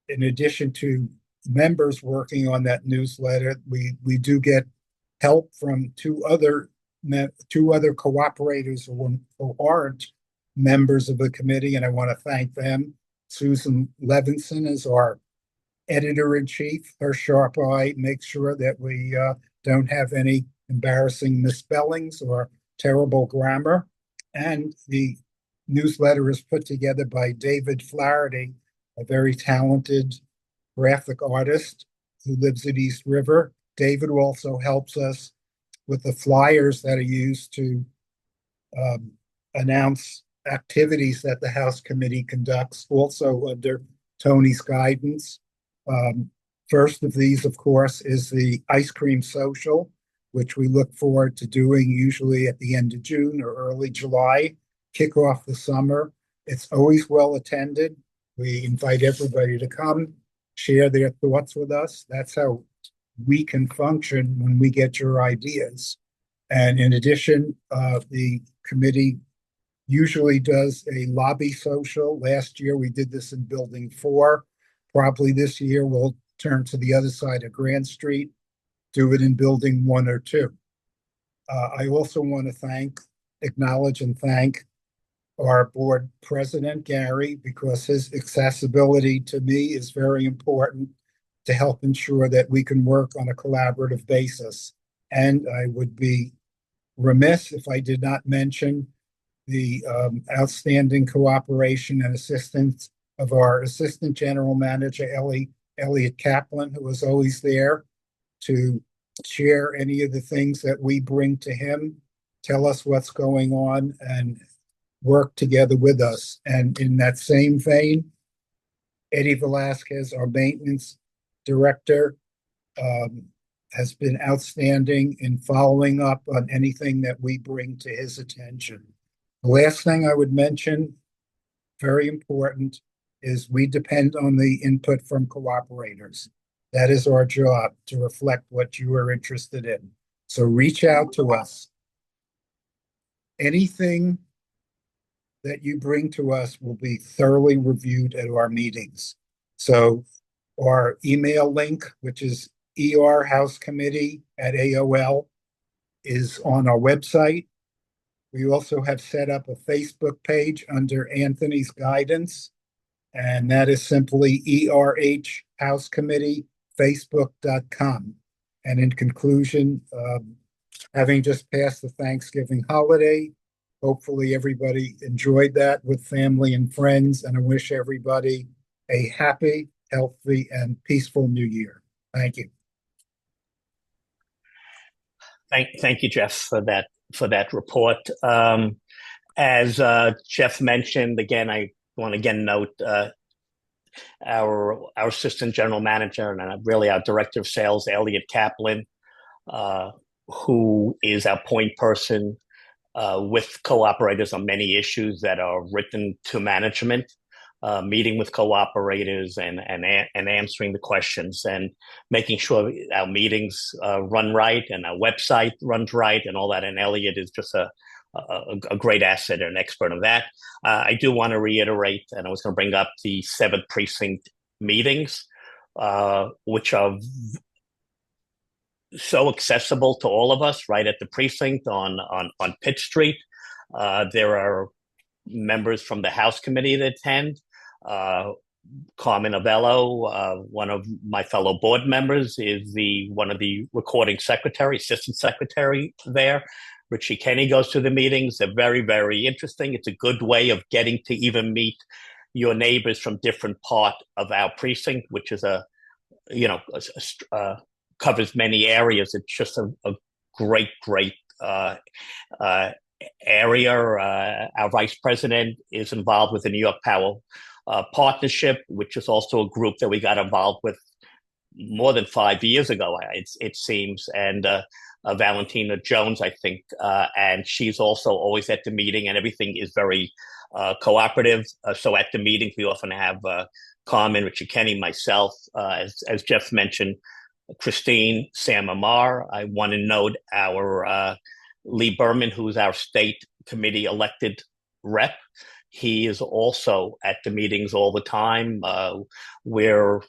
in addition to members working on that newsletter, we do get help from two other cooperators who aren't members of the committee, and I want to thank them. Susan Levinson is our editor-in-chief. Her sharp eye makes sure that we don't have any embarrassing misspellings or terrible grammar. And the newsletter is put together by David Flaherty, a very talented graphic artist who lives at East River. David also helps us with the flyers that are used to announce activities that the House Committee conducts, also under Tony's guidance. First of these, of course, is the Ice Cream Social, which we look forward to doing usually at the end of June or early July, kick off the summer. It's always well attended. We invite everybody to come, share their thoughts with us. That's how we can function when we get your ideas. And in addition, the committee usually does a lobby social. Last year, we did this in Building 4. Probably this year, we'll turn to the other side of Grand Street, do it in Building 1 or 2. I also want to acknowledge and thank our board president, Gary, because his accessibility to me is very important to help ensure that we can work on a collaborative basis. And I would be remiss if I did not mention the outstanding cooperation and assistance of our Assistant General Manager, Elliot Kaplan, who was always there to share any of the things that we bring to him, tell us what's going on, and work together with us. And in that same vein, Eddie Velasquez, our maintenance director, has been outstanding in following up on anything that we bring to his attention. The last thing I would mention, very important, is we depend on the input from cooperators. That is our job, to reflect what you are interested in. So reach out to us. Anything that you bring to us will be thoroughly reviewed at our meetings. So our email link, which is erhousecommittee@AOL, is on our website. We also have set up a Facebook page under Anthony's guidance, and that is simply ERH House Committee, Facebook.com. And in conclusion, having just passed the Thanksgiving holiday, hopefully everybody enjoyed that with family and friends, and I wish everybody a happy, healthy, and peaceful New Year. Thank you. Thank you, Jeff, for that report. As Jeff mentioned, again, I want to note our assistant general manager and really our director of sales, Elliot Kaplan, who is our point person with cooperators on many issues that are written to management, meeting with cooperators and answering the questions and making sure our meetings run right and our website runs right and all that. And Elliot is just a great asset and an expert of that. I do want to reiterate, and I was going to bring up the 7th precinct meetings, which are so accessible to all of us right at the precinct on Pitt Street. There are members from the House Committee that attend. Carmen Avello, one of my fellow board members, is one of the recording assistant secretary there. Richie Kenny goes to the meetings. They're very, very interesting. It's a good way of getting to even meet your neighbors from different part of our precinct, which is a you know, covers many areas. It's just a great uh, area. Our vice president is involved with the New York Power Partnership, which is also a group that we got involved with more than 5 years ago, it seems. And Valentina Jones, I think, and she's also always at the meeting, and everything is very cooperative. So at the meetings, we often have Carmen, Richard Kenny, myself, as Jeff mentioned, Christine, Sam Amar. I want to note our Lee Berman, who's our state committee elected rep. He is also at the meetings all the time. We're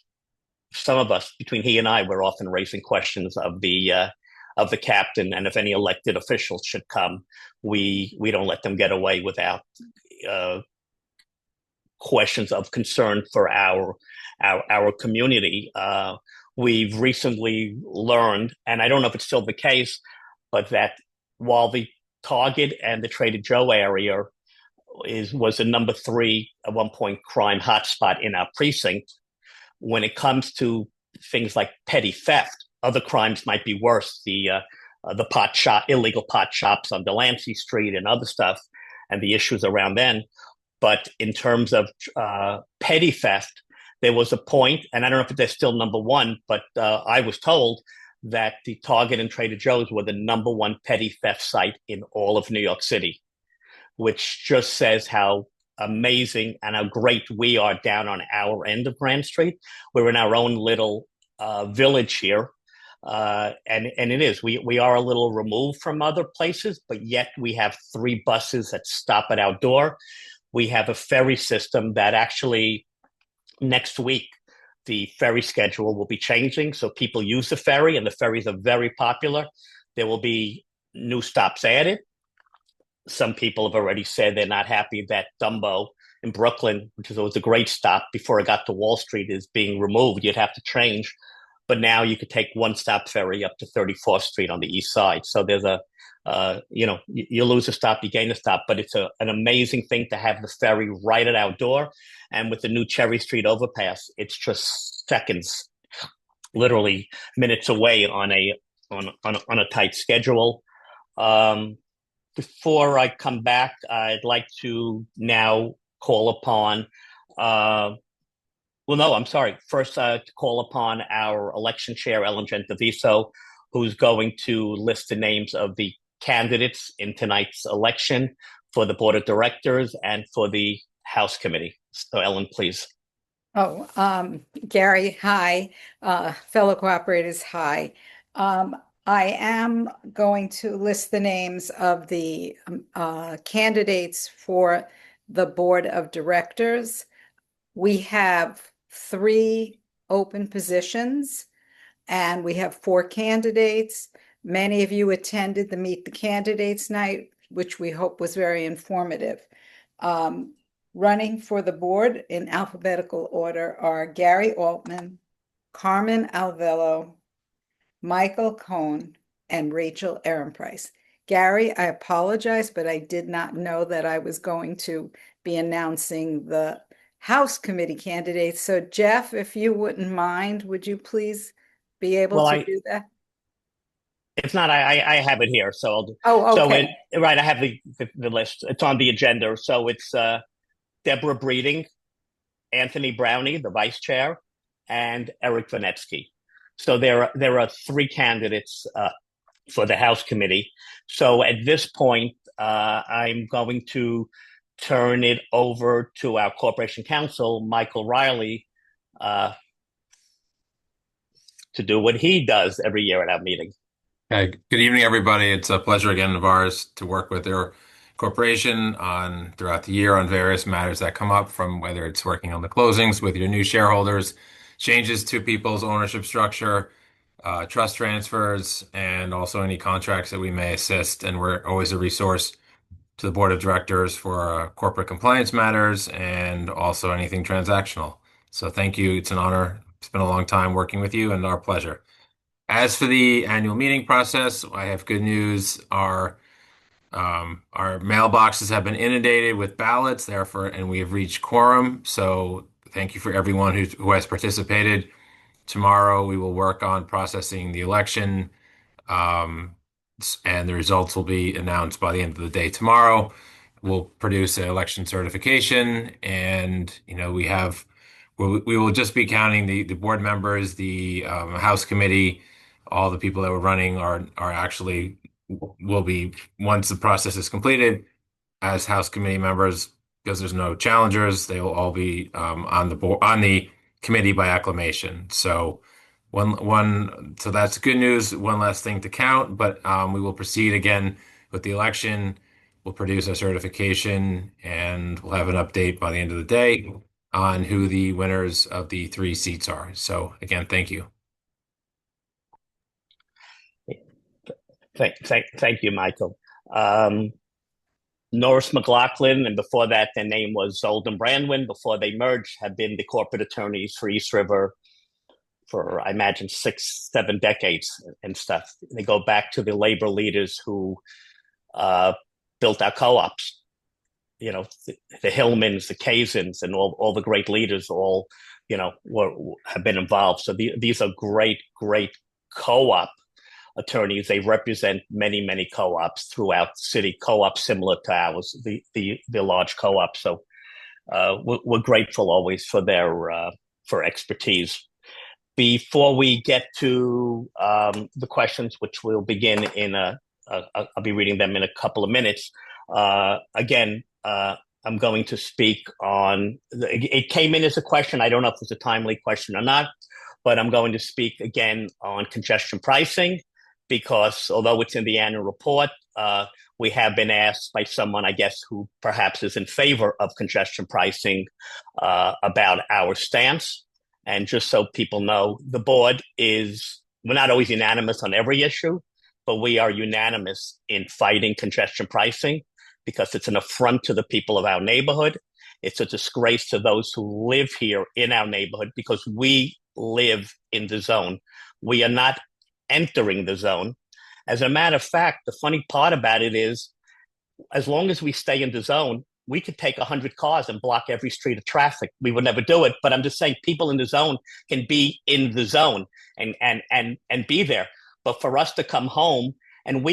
Some of us, between he and I, we're often raising questions of the captain, and if any elected officials should come, we don't let them get away without uh, questions of concern for our community. We've recently learned, and I don't know if it's still the case, but that while the Target and the Trader Joe area was a number three at one point crime hotspot in our precinct, when it comes to things like petty theft, other crimes might be worse. The illegal pot shops on Delancey Street and other stuff, and the issues around then. But in terms of petty theft, there was a point, and I don't know if they're still number one, but I was told that the Target and Trader Joe's were the number one petty theft site in all of New York City, which just says how amazing and how great we are down on our end of Grand Street. We're in our own little village here. And it is, we are a little removed from other places, but yet we have 3 buses that stop at our door. We have a ferry system that actually next week, the ferry schedule will be changing. So people use the ferry, and the ferries are very popular. There will be new stops added. Some people have already said they're not happy that Dumbo in Brooklyn, which was a great stop before it got to Wall Street, is being removed. You'd have to change. But now you could take one stop ferry up to 34th Street on the east side. So there's you lose a stop, you gain a stop, but it's an amazing thing to have the ferry right at our door. And with the new Cherry Street overpass, it's just seconds, literally minutes away on a tight schedule. Before I come back, I'd like to now call upon, I'm sorry. First, to call upon our election chair, Ellen Gentaviso, who's going to list the names of the candidates in tonight's election for the board of directors and for the House committee. So, Ellen, please. Gary, hi. Fellow cooperators, hi. I am going to list the names of the candidates for the board of directors. We have 3 open positions, and we have 4 candidates. Many of you attended the Meet the Candidates night, which we hope was very informative. Running for the board in alphabetical order are Gary Altman, Carmen Alvello, Michael Cohn, and Rachel Ehrenpreis. Gary, I apologize, but I did not know that I was going to be announcing the House committee candidates. So Jeff, if you wouldn't mind, would you please be able to do that? If not, I have it here. So, okay. I have the list. It's on the agenda. So it's Deborah Breeding, Anthony Brownie, the vice chair, and Eric Vanetsky. So there are 3 candidates for the House committee. So at this point, I'm going to turn it over to our corporation counsel, Michael Riley, to do what he does every year at our meeting. Hey, good evening, everybody. It's a pleasure again of ours to work with your corporation throughout the year on various matters that come up, from whether it's working on the closings with your new shareholders, changes to people's ownership structure, trust transfers, and also any contracts that we may assist. And we're always a resource to the board of directors for corporate compliance matters and also anything transactional. So thank you. It's an honor. It's been a long time working with you, and our pleasure. As for the annual meeting process, I have good news. Our mailboxes have been inundated with ballots, therefore, and we have reached quorum. So thank you for everyone who has participated. Tomorrow, we will work on processing the election, um, and the results will be announced by the end of the day tomorrow. We'll produce an election certification, and we will just be counting the board members, the House committee, all the people that were running are actually will be, once the process is completed, as House committee members, because there's no challengers. They will all be on the board, on the committee by acclamation. So so that's good news. One last thing to count, but we will proceed again with the election. We'll produce our certification, and we'll have an update by the end of the day on who the winners of the 3 seats are. So again, thank you. Thank you, Michael. Norris McLaughlin, and before that, their name was Zolden Brandwin. Before they merged, have been the corporate attorneys for East River for, I imagine, 6, 7 decades and stuff. They go back to the labor leaders who built our co-ops. You know, the Hillmans, the Kazins, and all the great leaders all, have been involved. So these are great co-op attorneys. They represent many co-ops throughout the city, co-ops similar to ours, the large co-ops. So we're grateful always for their for expertise. Before we get to the questions, which we'll begin in I'll be reading them in a couple of minutes. Again, I'm going to speak on, it came in as a question. I don't know if it's a timely question or not, but I'm going to speak again on congestion pricing, because although it's in the annual report, we have been asked by someone, I guess, who perhaps is in favor of congestion pricing about our stance. And just so people know, the board we're not always unanimous on every issue, but we are unanimous in fighting congestion pricing because it's an affront to the people of our neighborhood. It's a disgrace to those who live here in our neighborhood because we live in the zone. We are not entering the zone. As a matter of fact, the funny part about it is, as long as we stay in the zone, we could take 100 cars and block every street of traffic. We would never do it. But I'm just saying, people in the zone can be in the zone and be there. But for us to come home, and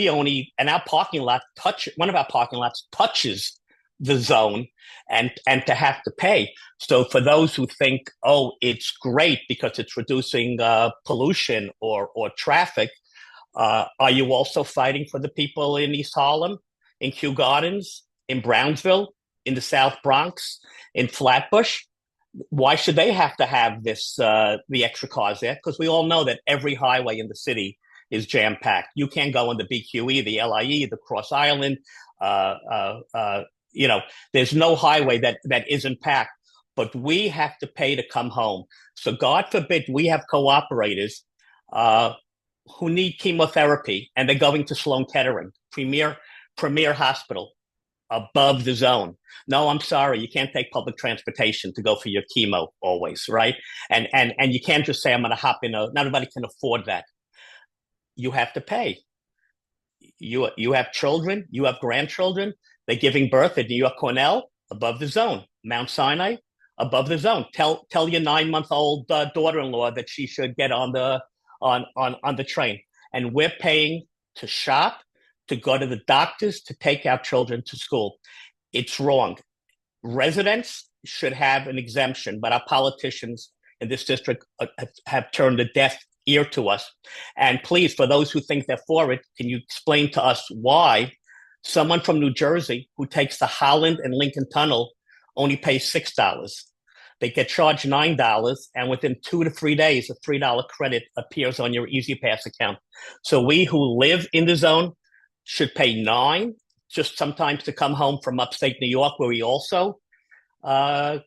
our parking lot one of our parking lots touches the zone, and to have to pay. So for those who think, oh, it's great because it's reducing pollution or traffic, are you also fighting for the people in East Harlem, in Kew Gardens, in Brownsville, in the South Bronx, in Flatbush? Why should they have to have the extra cars there? Because we all know that every highway in the city is jam-packed. You can't go on the BQE, the LIE, the Cross Island. There's no highway that isn't packed, but we have to pay to come home. So God forbid we have cooperators who need chemotherapy, and they're going to Sloan Kettering, premier hospital, above the zone. No, I'm sorry, you can't take public transportation to go for your chemo always, right? And you can't just say, I'm going to hop in not everybody can afford that. You have to pay. You have children, you have grandchildren. They're giving birth at New York Cornell, above the zone. Mount Sinai, above the zone. Tell your 9-month-old daughter-in-law that she should get on the train. And we're paying to shop, to go to the doctors, to take our children to school. It's wrong. Residents should have an exemption, but our politicians in this district have turned a deaf ear to us. And please, for those who think they're for it, can you explain to us why someone from New Jersey who takes the Holland and Lincoln Tunnel only pays $6? They get charged $9, and within 2 to 3 days, a $3 credit appears on your Easy Pass account. So we who live in the zone should pay $9 just sometimes to come home from upstate New York, where we also, or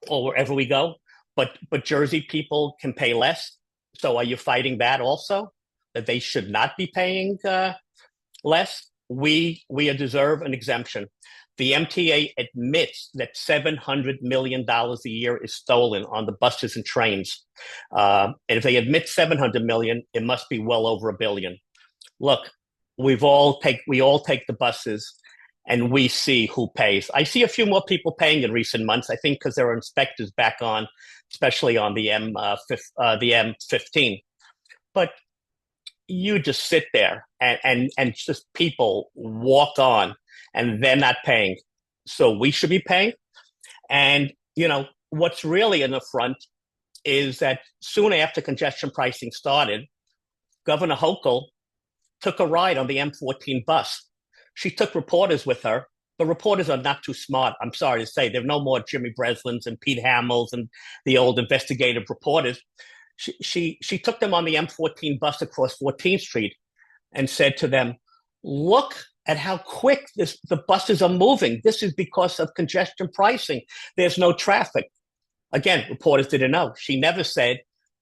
wherever we go. But Jersey people can pay less. So are you fighting that also, that they should not be paying less? We deserve an exemption. The MTA admits that $700 million a year is stolen on the buses and trains. And if they admit $700 million, it must be well over $1 billion. Look, we all take the buses, and we see who pays. I see a few more people paying in recent months, I think because there are inspectors back on especially on the the M15. But you just sit there and just people walk on, and they're not paying. So we should be paying. And what's really in the front is that soon after congestion pricing started, Governor Hochul took a ride on the M14 bus. She took reporters with her. The reporters are not too smart. I'm sorry to say, there are no more Jimmy Breslins and Pete Hamels and the old investigative reporters. She took them on the M14 bus across 14th Street and said to them, "Look at how quick the buses are moving. This is because of congestion pricing. There's no traffic." Again, reporters didn't know. She never said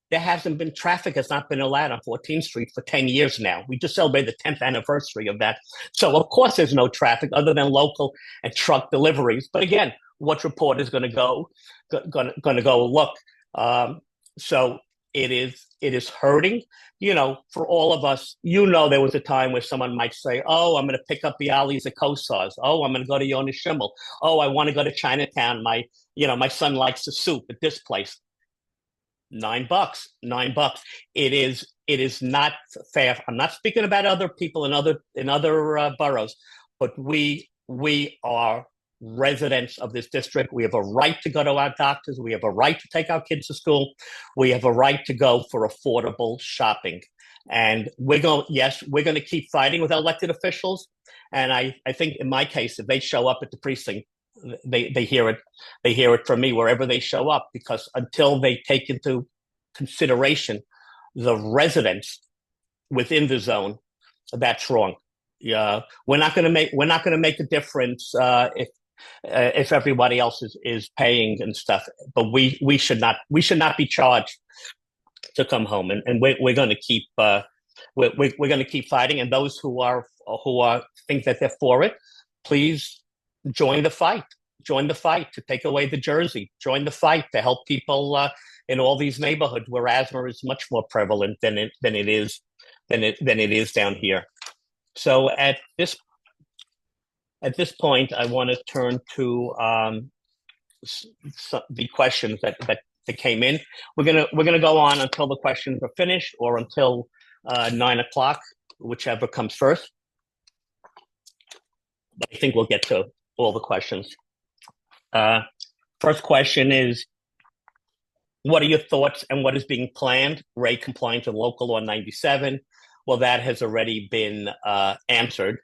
there hasn't been traffic, has not been allowed on 14th Street for 10 years now. We just celebrated the 10th anniversary of that. So, of course, there's no traffic other than local and truck deliveries. But again, what reporter is going to go look? So it is hurting, for all of us. There was a time where someone might say, "Oh, I'm going to pick up Bialys at Kosar's. Oh, I'm going to go to Yonah Schimmel. Oh, I want to go to Chinatown. My son likes the soup at this place." $9. It is not fair. I'm not speaking about other people in other boroughs, but we are residents of this district. We have a right to go to our doctors. We have a right to take our kids to school. We have a right to go for affordable shopping. And we're going to keep fighting with elected officials. And I think in my case, if they show up at the precinct, they hear it from me wherever they show up, because until they take into consideration the residents within the zone, that's wrong. We're not going to make a difference if everybody else is paying and stuff. But we should not be charged to come home, and we're going to keep we're going to keep fighting. And those who think that they're for it, please join the fight. Join the fight to take away the jersey. Join the fight to help people in all these neighborhoods where asthma is much more prevalent than it is down here. So at this point, I want to turn to the questions that came in. We're gonna go on until the questions are finished, or until 9 o'clock, whichever comes first. But I think we'll get to all the questions. First question is, what are your thoughts and what is being planned? Rate compliance with Local Law 97. Well, that has already been answered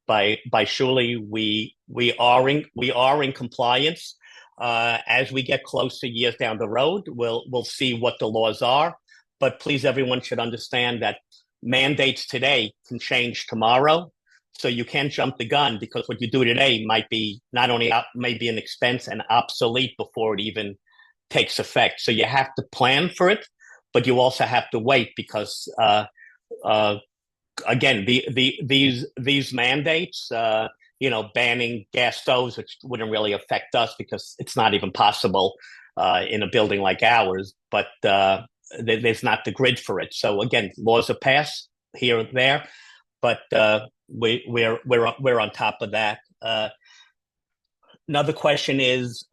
by Shuli. We are in compliance. As we get closer years down the road, we'll see what the laws are. But please, everyone should understand that mandates today can change tomorrow. So you can't jump the gun, because what you do today might be not only may be an expense and obsolete before it even takes effect. So you have to plan for it, but you also have to wait, because again, these mandates, banning gas stoves, which wouldn't really affect us because it's not even possible in a building like ours. But there's not the grid for it. So again, laws are passed here and there, but we're on top of that. Another question is,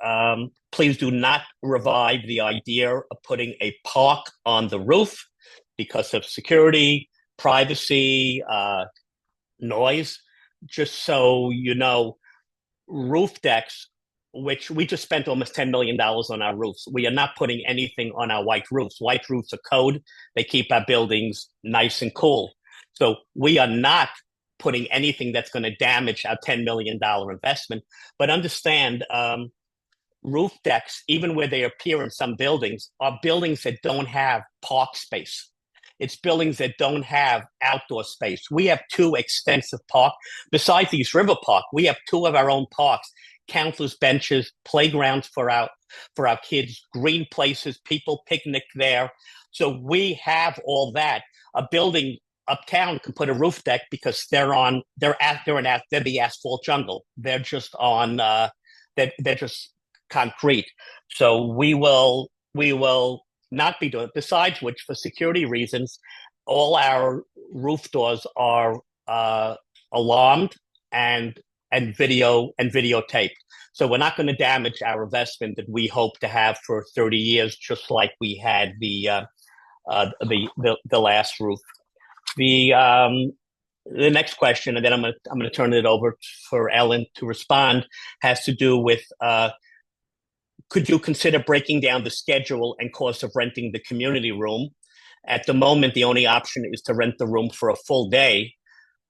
please do not revive the idea of putting a park on the roof because of security, privacy, noise. Just so you know, roof decks, which we just spent almost $10 million on our roofs. We are not putting anything on our white roofs. White roofs are code. They keep our buildings nice and cool. So we are not putting anything that's going to damage our $10 million investment. But understand, roof decks, even where they appear in some buildings, are buildings that don't have park space. It's buildings that don't have outdoor space. We have two extensive parks. Besides these river parks, we have two of our own parks, countless benches, playgrounds for our kids, green places, people picnic there. So we have all that. A building uptown can put a roof deck because they're the asphalt jungle. They're just on they're just concrete. So we will not be doing it. Besides which, for security reasons, all our roof doors are alarmed, and and videotape. So we're not going to damage our investment that we hope to have for 30 years, just like we had the last roof. The next question, and then I'm going to turn it over for Ellen to respond, has to do with could you consider breaking down the schedule and cost of renting the community room? At the moment, the only option is to rent the room for a full day.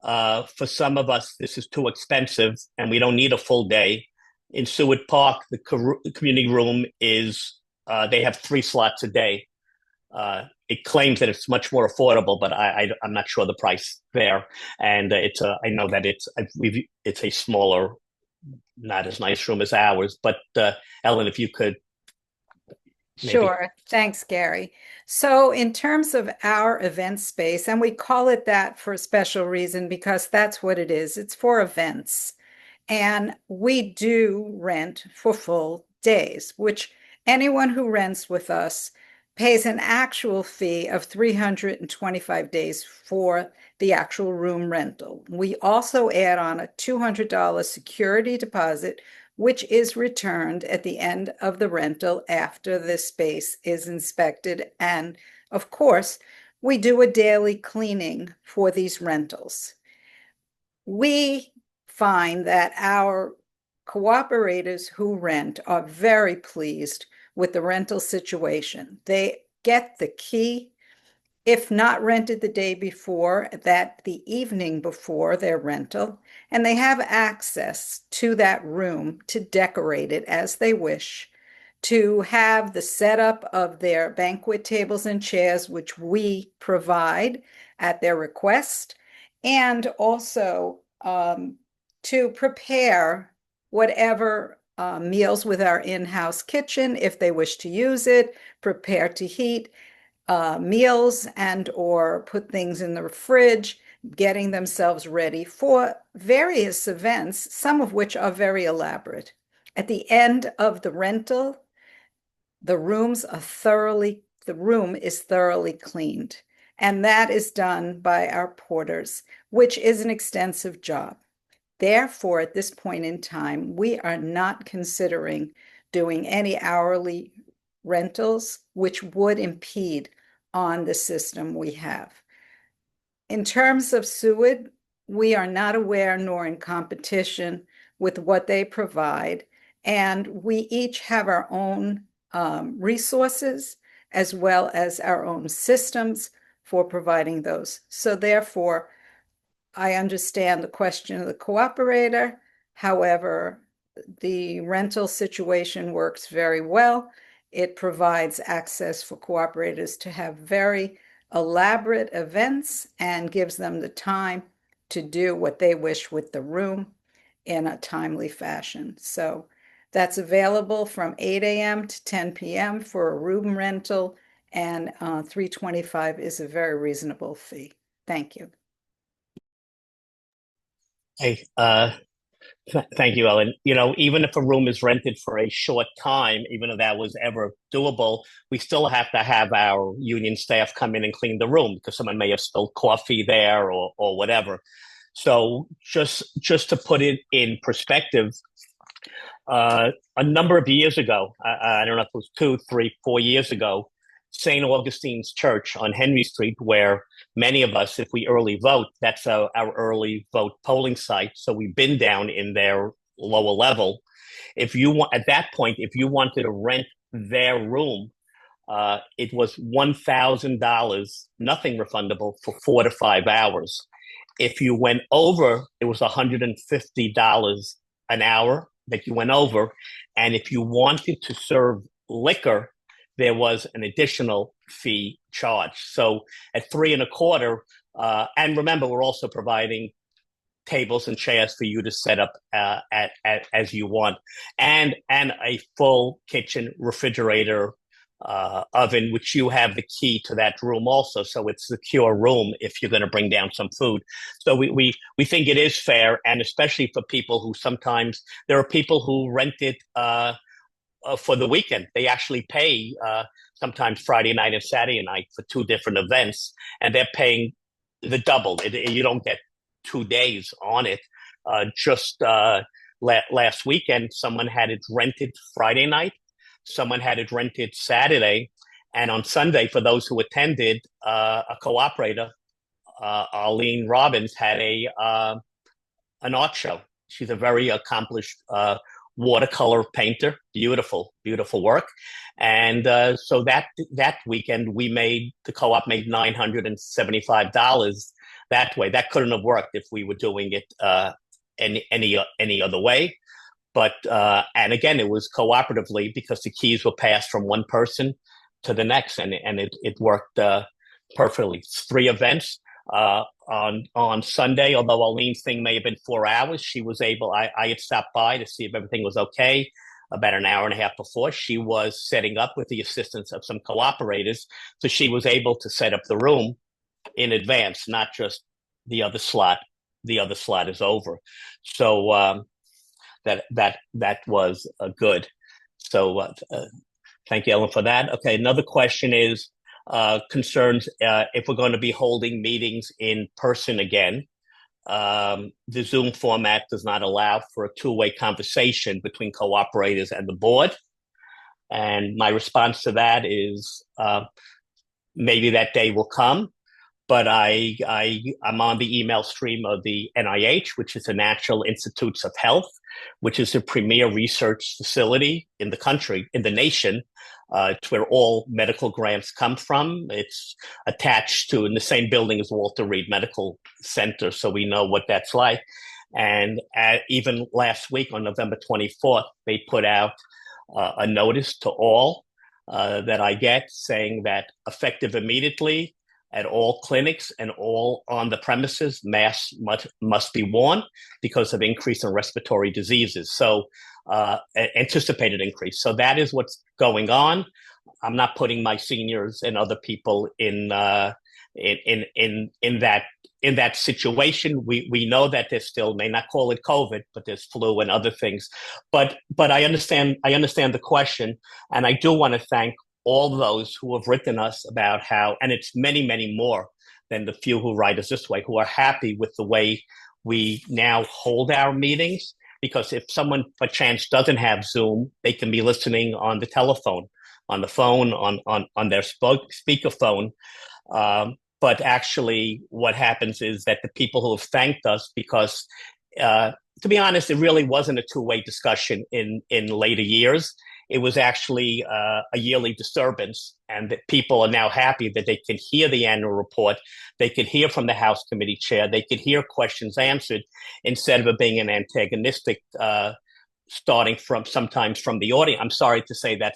For some of us, this is too expensive, and we don't need a full day. In Seward Park, the community room is they have 3 slots a day. It claims that it's much more affordable, but I'm not sure the price there. And I know that it's a smaller, not as nice room as ours. But Ellen, if you could. Maybe. Sure. Thanks, Gary. So in terms of our event space, and we call it that for a special reason because that's what it is. It's for events. And we do rent for full days, which anyone who rents with us pays an actual fee of 325 days for the actual room rental. We also add on a $200 security deposit, which is returned at the end of the rental after the space is inspected. And of course, we do a daily cleaning for these rentals. We find that our cooperators who rent are very pleased with the rental situation. They get the key, if not rented the day before, that the evening before their rental, and they have access to that room to decorate it as they wish, to have the setup of their banquet tables and chairs, which we provide at their request, and also to prepare whatever meals with our in-house kitchen if they wish to use it, prepare to heat meals and or put things in the fridge, getting themselves ready for various events, some of which are very elaborate. At the end of the rental, the room is thoroughly cleaned, and that is done by our porters, which is an extensive job. Therefore, at this point in time, we are not considering doing any hourly rentals, which would impede on the system we have. In terms of Seward, we are not aware nor in competition with what they provide, and we each have our own resources as well as our own systems for providing those. So therefore, I understand the question of the cooperator. However, the rental situation works very well. It provides access for cooperators to have very elaborate events and gives them the time to do what they wish with the room in a timely fashion. So that's available from 8 a.m. to 10 p.m. for a room rental, and $325 is a very reasonable fee. Thank you. Hey, thank you, Ellen. Even if a room is rented for a short time, even if that was ever doable, we still have to have our union staff come in and clean the room because someone may have spilled coffee there or whatever. So just to put it in perspective, a number of years ago, I don't know if it was 2, 3, 4 years ago, St. Augustine's Church on Henry Street, where many of us, if we early vote, that's our early vote polling site. So we've been down in their lower level. If you want, at that point, if you wanted to rent their room, it was $1,000, nothing refundable for 4 to 5 hours. If you went over, it was $150 an hour that you went over. And if you wanted to serve liquor, there was an additional fee charged. So at $3.25, and remember, we're also providing tables and chairs for you to set up as you want, and a full kitchen, refrigerator, oven, which you have the key to that room also. So it's a secure room if you're going to bring down some food. So we think it is fair, and especially for people who sometimes, there are people who rent it for the weekend. They actually pay sometimes Friday night and Saturday night for 2 different events, and they're paying the double. You don't get 2 days on it. just last weekend, someone had it rented Friday night, someone had it rented Saturday, and on Sunday, for those who attended, a cooperator, Arlene Robbins, had an art show. She's a very accomplished watercolor painter. Beautiful, beautiful work. And so that weekend, the co-op made $975 that way. That couldn't have worked if we were doing it any other way. But and again, it was cooperatively because the keys were passed from one person to the next, and it worked perfectly. It's 3 events. On Sunday, although Arlene's thing may have been 4 hours, she was able. I had stopped by to see if everything was okay. About an hour and a half before, she was setting up with the assistance of some cooperators, so she was able to set up the room in advance, not just the other slot. The other slot is over, so that was good. So thank you, Ellen, for that. Okay, another question is concerns if we're going to be holding meetings in person again. The Zoom format does not allow for a two-way conversation between cooperators and the board. And my response to that is maybe that day will come. But I'm on the email stream of the NIH, which is the National Institutes of Health, which is the premier research facility in the country, in the nation. It's where all medical grants come from. It's attached to in the same building as Walter Reed Medical Center, so we know what that's like. And even last week on November 24th, they put out a notice to all that I get saying that effective immediately, at all clinics and all on the premises, masks must be worn because of increase in respiratory diseases. So anticipated increase. So that is what's going on. I'm not putting my seniors and other people in that situation. We know that there's still, may not call it COVID, but there's flu and other things. But I understand the question, and I do want to thank all those who have written us about how, and it's many, many more than the few who write us this way, who are happy with the way we now hold our meetings. Because if someone, perchance, doesn't have Zoom, they can be listening on the telephone, on the phone, on their speakerphone. But actually, what happens is that the people who have thanked us, because to be honest, it really wasn't a two-way discussion in later years. It was actually a yearly disturbance, and that people are now happy that they can hear the annual report. They could hear from the House Committee Chair. They could hear questions answered instead of it being an antagonistic starting from sometimes from the audience. I'm sorry to say that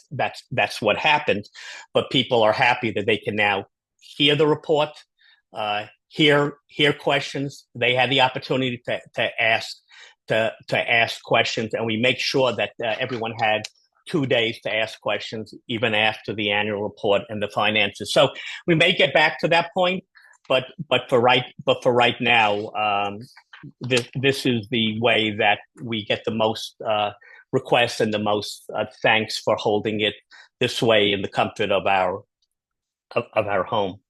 that's what happened, but people are happy that they can now hear the report, hear questions. They had the opportunity to ask questions, and we make sure that everyone had 2 days to ask questions, even after the annual report and the finances. So we may get back to that point, but for right now, this is the way that we get the most requests and the most thanks for holding it this way in the comfort of our home.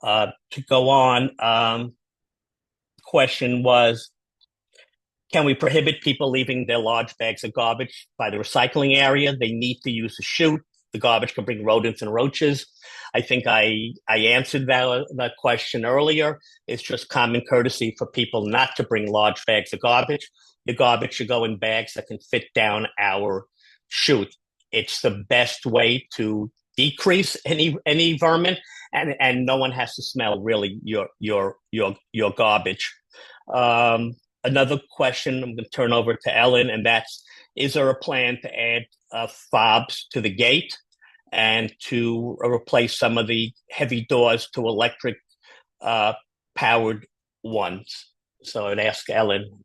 To go on, question was, can we prohibit people leaving their large bags of garbage by the recycling area? They need to use a chute. The garbage can bring rodents and roaches. I think I answered that question earlier. It's just common courtesy for people not to bring large bags of garbage. The garbage should go in bags that can fit down our chute. It's the best way to decrease any vermin, and no one has to smell really your garbage. Another question I'm going to turn over to Ellen, and that's, is there a plan to add fobs to the gate and to replace some of the heavy doors to electric powered ones? So I'd ask Ellen,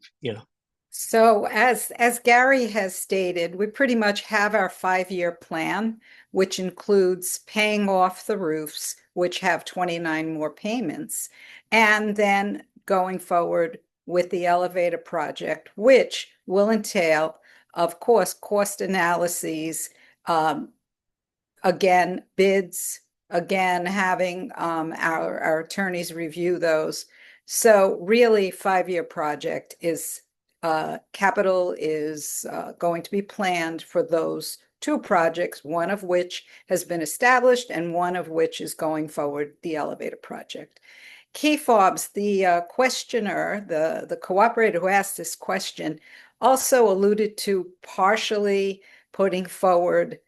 So as Gary has stated, we pretty much have our 5-year plan, which includes paying off the roofs, which have 29 more payments, and then going forward with the elevator project, which will entail, of course, cost analyses, again, bids, again, having our attorneys review those. So really, 5-year project is capital is going to be planned for those two projects, one of which has been established and one of which is going forward, the elevator project. Key fobs, the questioner, the cooperator who asked this question, also alluded to partially putting forward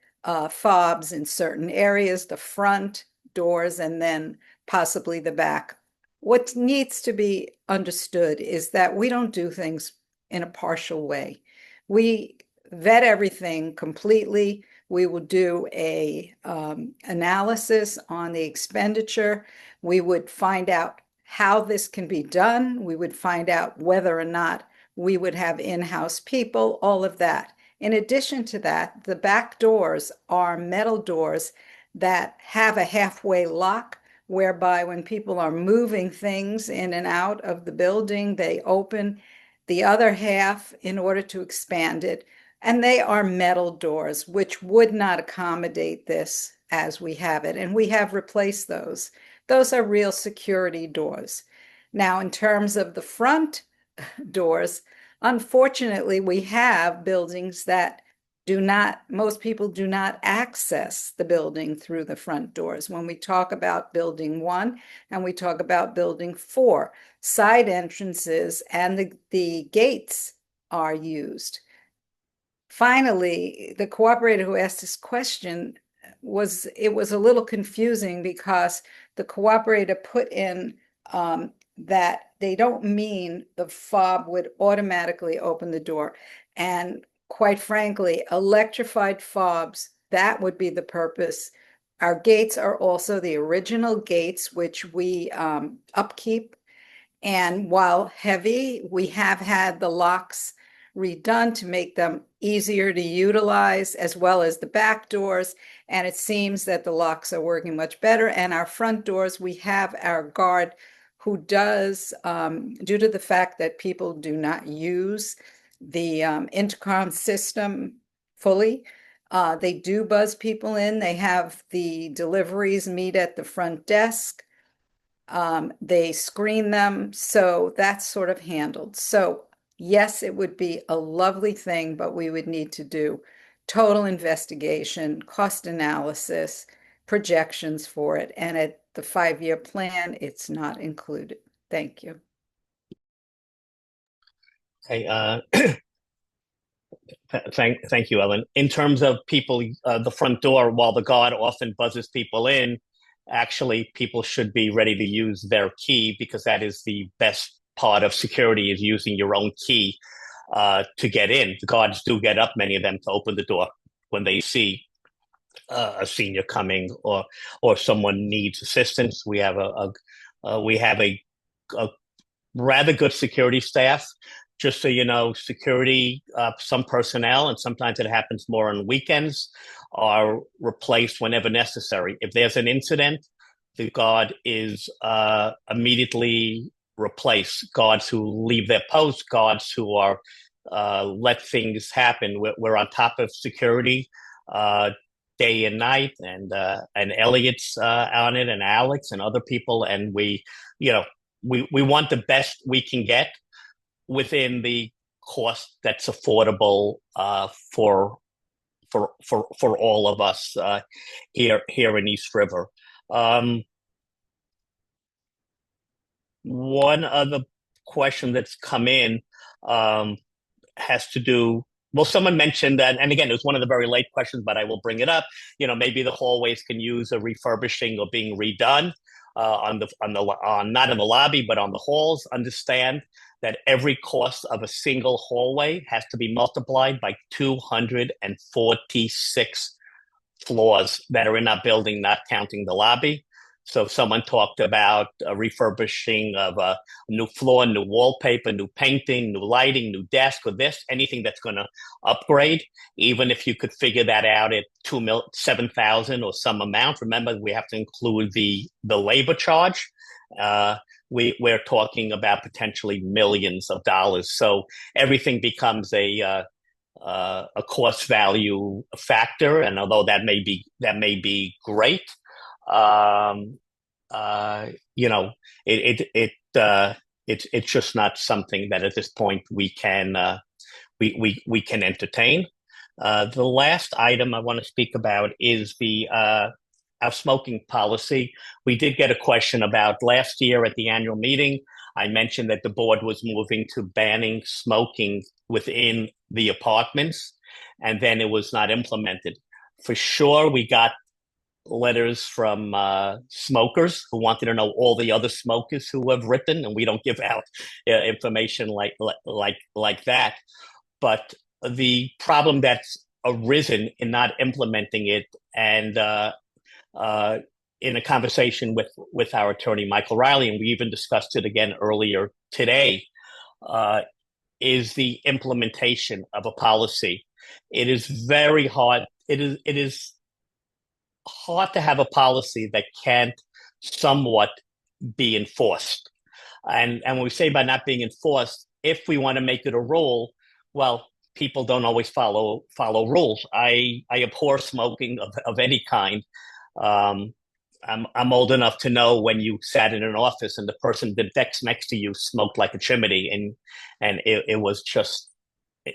fobs in certain areas, the front doors, and then possibly the back. What needs to be understood is that we don't do things in a partial way. We vet everything completely. We will do a analysis on the expenditure. We would find out how this can be done. We would find out whether or not we would have in-house people, all of that. In addition to that, the back doors are metal doors that have a halfway lock, whereby when people are moving things in and out of the building, they open the other half in order to expand it. And they are metal doors, which would not accommodate this as we have it. And we have replaced those. Those are real security doors. Now, in terms of the front doors, unfortunately, we have buildings that most people do not access the building through the front doors. When we talk about building 1 and we talk about building 4, side entrances and the gates are used. Finally, the cooperator who asked this question it was a little confusing because the cooperator put in that they don't mean the fob would automatically open the door. And quite frankly, electrified fobs, that would be the purpose. Our gates are also the original gates, which we upkeep. And while heavy, we have had the locks redone to make them easier to utilize, as well as the back doors. And it seems that the locks are working much better. And our front doors, we have our guard who does, due to the fact that people do not use the intercom system fully, they do buzz people in. They have the deliveries meet at the front desk. They screen them, so that's sort of handled. So yes, it would be a lovely thing, but we would need to do total investigation, cost analysis, projections for it. And at the 5-year plan, it's not included. Thank you. Okay, thank you, Ellen. In terms of people, the front door, while the guard often buzzes people in, actually people should be ready to use their key, because that is the best part of security, is using your own key to get in. The guards do get up, many of them, to open the door when they see a senior coming or someone needs assistance. We have a rather good security staff. Just so you know, security, some personnel, and sometimes it happens more on weekends, are replaced whenever necessary. If there's an incident, the guard is immediately replaced. Guards who leave their posts, guards who are let things happen. We're on top of security day and night, and Elliot's on it, and Alex and other people, and we want the best we can get within the cost that's affordable for all of us here in East River. One other question that's come in has to do. Well, someone mentioned that, and again, it was one of the very late questions, but I will bring it up. Maybe the hallways can use a refurbishing or being redone on not in the lobby, but on the halls. Understand that every cost of a single hallway has to be multiplied by 246 floors that are in our building, not counting the lobby. So someone talked about a refurbishing of a new floor, new wallpaper, new painting, new lighting, new desk, or anything that's going to upgrade. Even if you could figure that out at $7,000 or some amount, remember we have to include the labor charge. We're talking about potentially millions of dollars. So everything becomes a cost value factor, and although that may be great, it's just not something that at this point we can entertain. The last item I want to speak about is our smoking policy. We did get a question about last year at the annual meeting. I mentioned that the board was moving to banning smoking within the apartments, and then it was not implemented. For sure, we got letters from smokers who wanted to know all the other smokers who have written, and we don't give out information like that. But the problem that's arisen in not implementing it, and in a conversation with our attorney Michael Riley, and we even discussed it again earlier today, is the implementation of a policy. It is very hard. It is hard to have a policy that can't somewhat be enforced. And when we say by not being enforced, if we want to make it a rule, well, people don't always follow rules. I abhor smoking of any kind. I'm old enough to know when you sat in an office and the person next to you smoked like a chimney, and it was just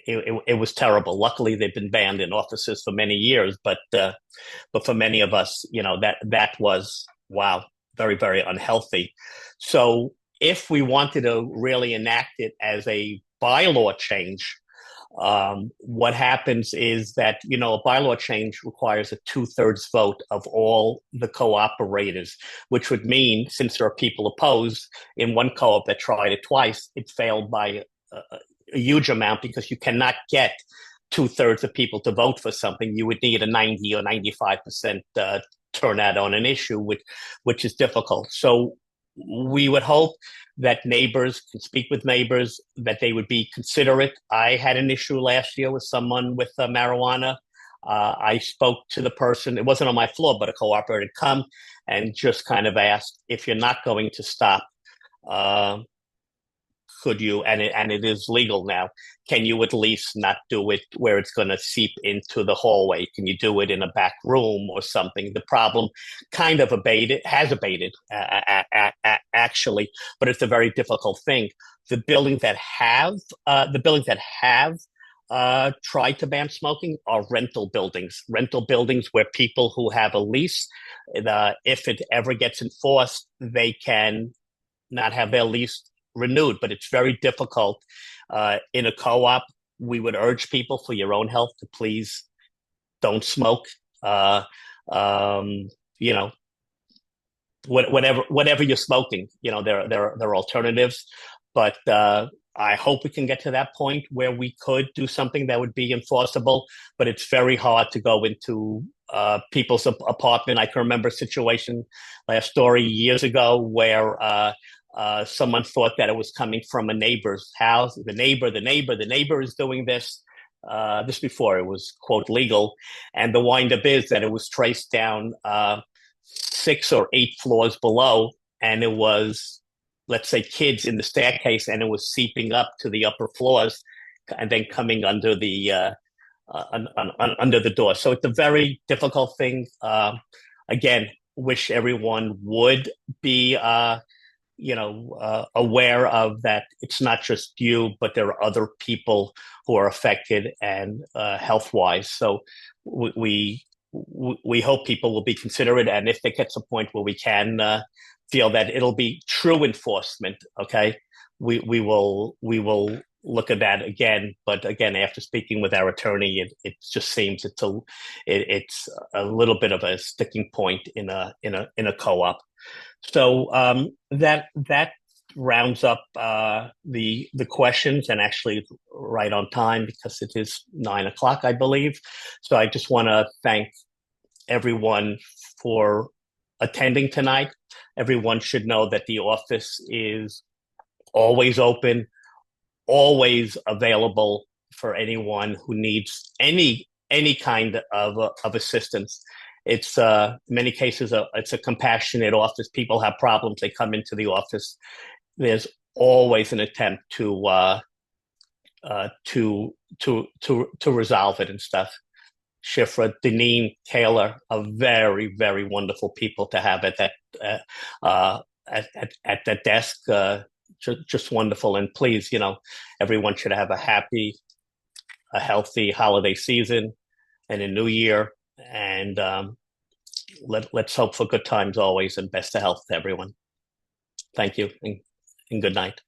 it was terrible. Luckily, they've been banned in offices for many years, but for many of us, that was, wow, very, very unhealthy. So if we wanted to really enact it as a bylaw change, what happens is that, a bylaw change requires a 2/3 vote of all the cooperators, which would mean, since there are people opposed, in one co-op that tried it twice, it failed by a huge amount, because you cannot get 2/3 of people to vote for something. You would need a 90 or 95% turnout on an issue, which is difficult. So we would hope that neighbors can speak with neighbors, that they would be considerate. I had an issue last year with someone with marijuana. I spoke to the person. It wasn't on my floor, but a cooperator had come and just kind of asked, if you're not going to stop, could you, and it is legal now, can you at least not do it where it's going to seep into the hallway? Can you do it in a back room or something? The problem kind of has abated, actually, but it's a very difficult thing. The buildings that have tried to ban smoking are rental buildings where people who have a lease, if it ever gets enforced, they can not have their lease renewed, but it's very difficult. In a co-op, we would urge people, for your own health, to please don't smoke. Whatever you're smoking, there are alternatives. But I hope we can get to that point where we could do something that would be enforceable. But it's very hard to go into people's apartment. I can remember a situation, last story years ago, where someone thought that it was coming from a neighbor's house. The neighbor is doing this. This before it was, quote, legal. And the wind-up is that it was traced down 6 or 8 floors below, and it was, let's say, kids in the staircase, and it was seeping up to the upper floors and then coming under the under the door. So it's a very difficult thing. Again, wish everyone would be aware of that. It's not just you, but there are other people who are affected, and health-wise. So we hope people will be considerate, and if there gets a point where we can feel that it'll be true enforcement, okay, we will look at that again. But again, after speaking with our attorney, it just seems it's a little bit of a sticking point in a co-op. So that rounds up the questions, and actually right on time, because it is 9:00, I believe. So I just want to thank everyone for attending tonight. Everyone should know that the office is always open, always available for anyone who needs any kind of assistance. It's in many cases it's a compassionate office. People have problems, they come into the office. There's always an attempt to resolve it and stuff. Shifra, Deneen, Taylor are very, very wonderful people to have at that desk. just wonderful. And please, everyone should have a healthy holiday season and a new year. And let's hope for good times always, and best of health to everyone. Thank you, and good night.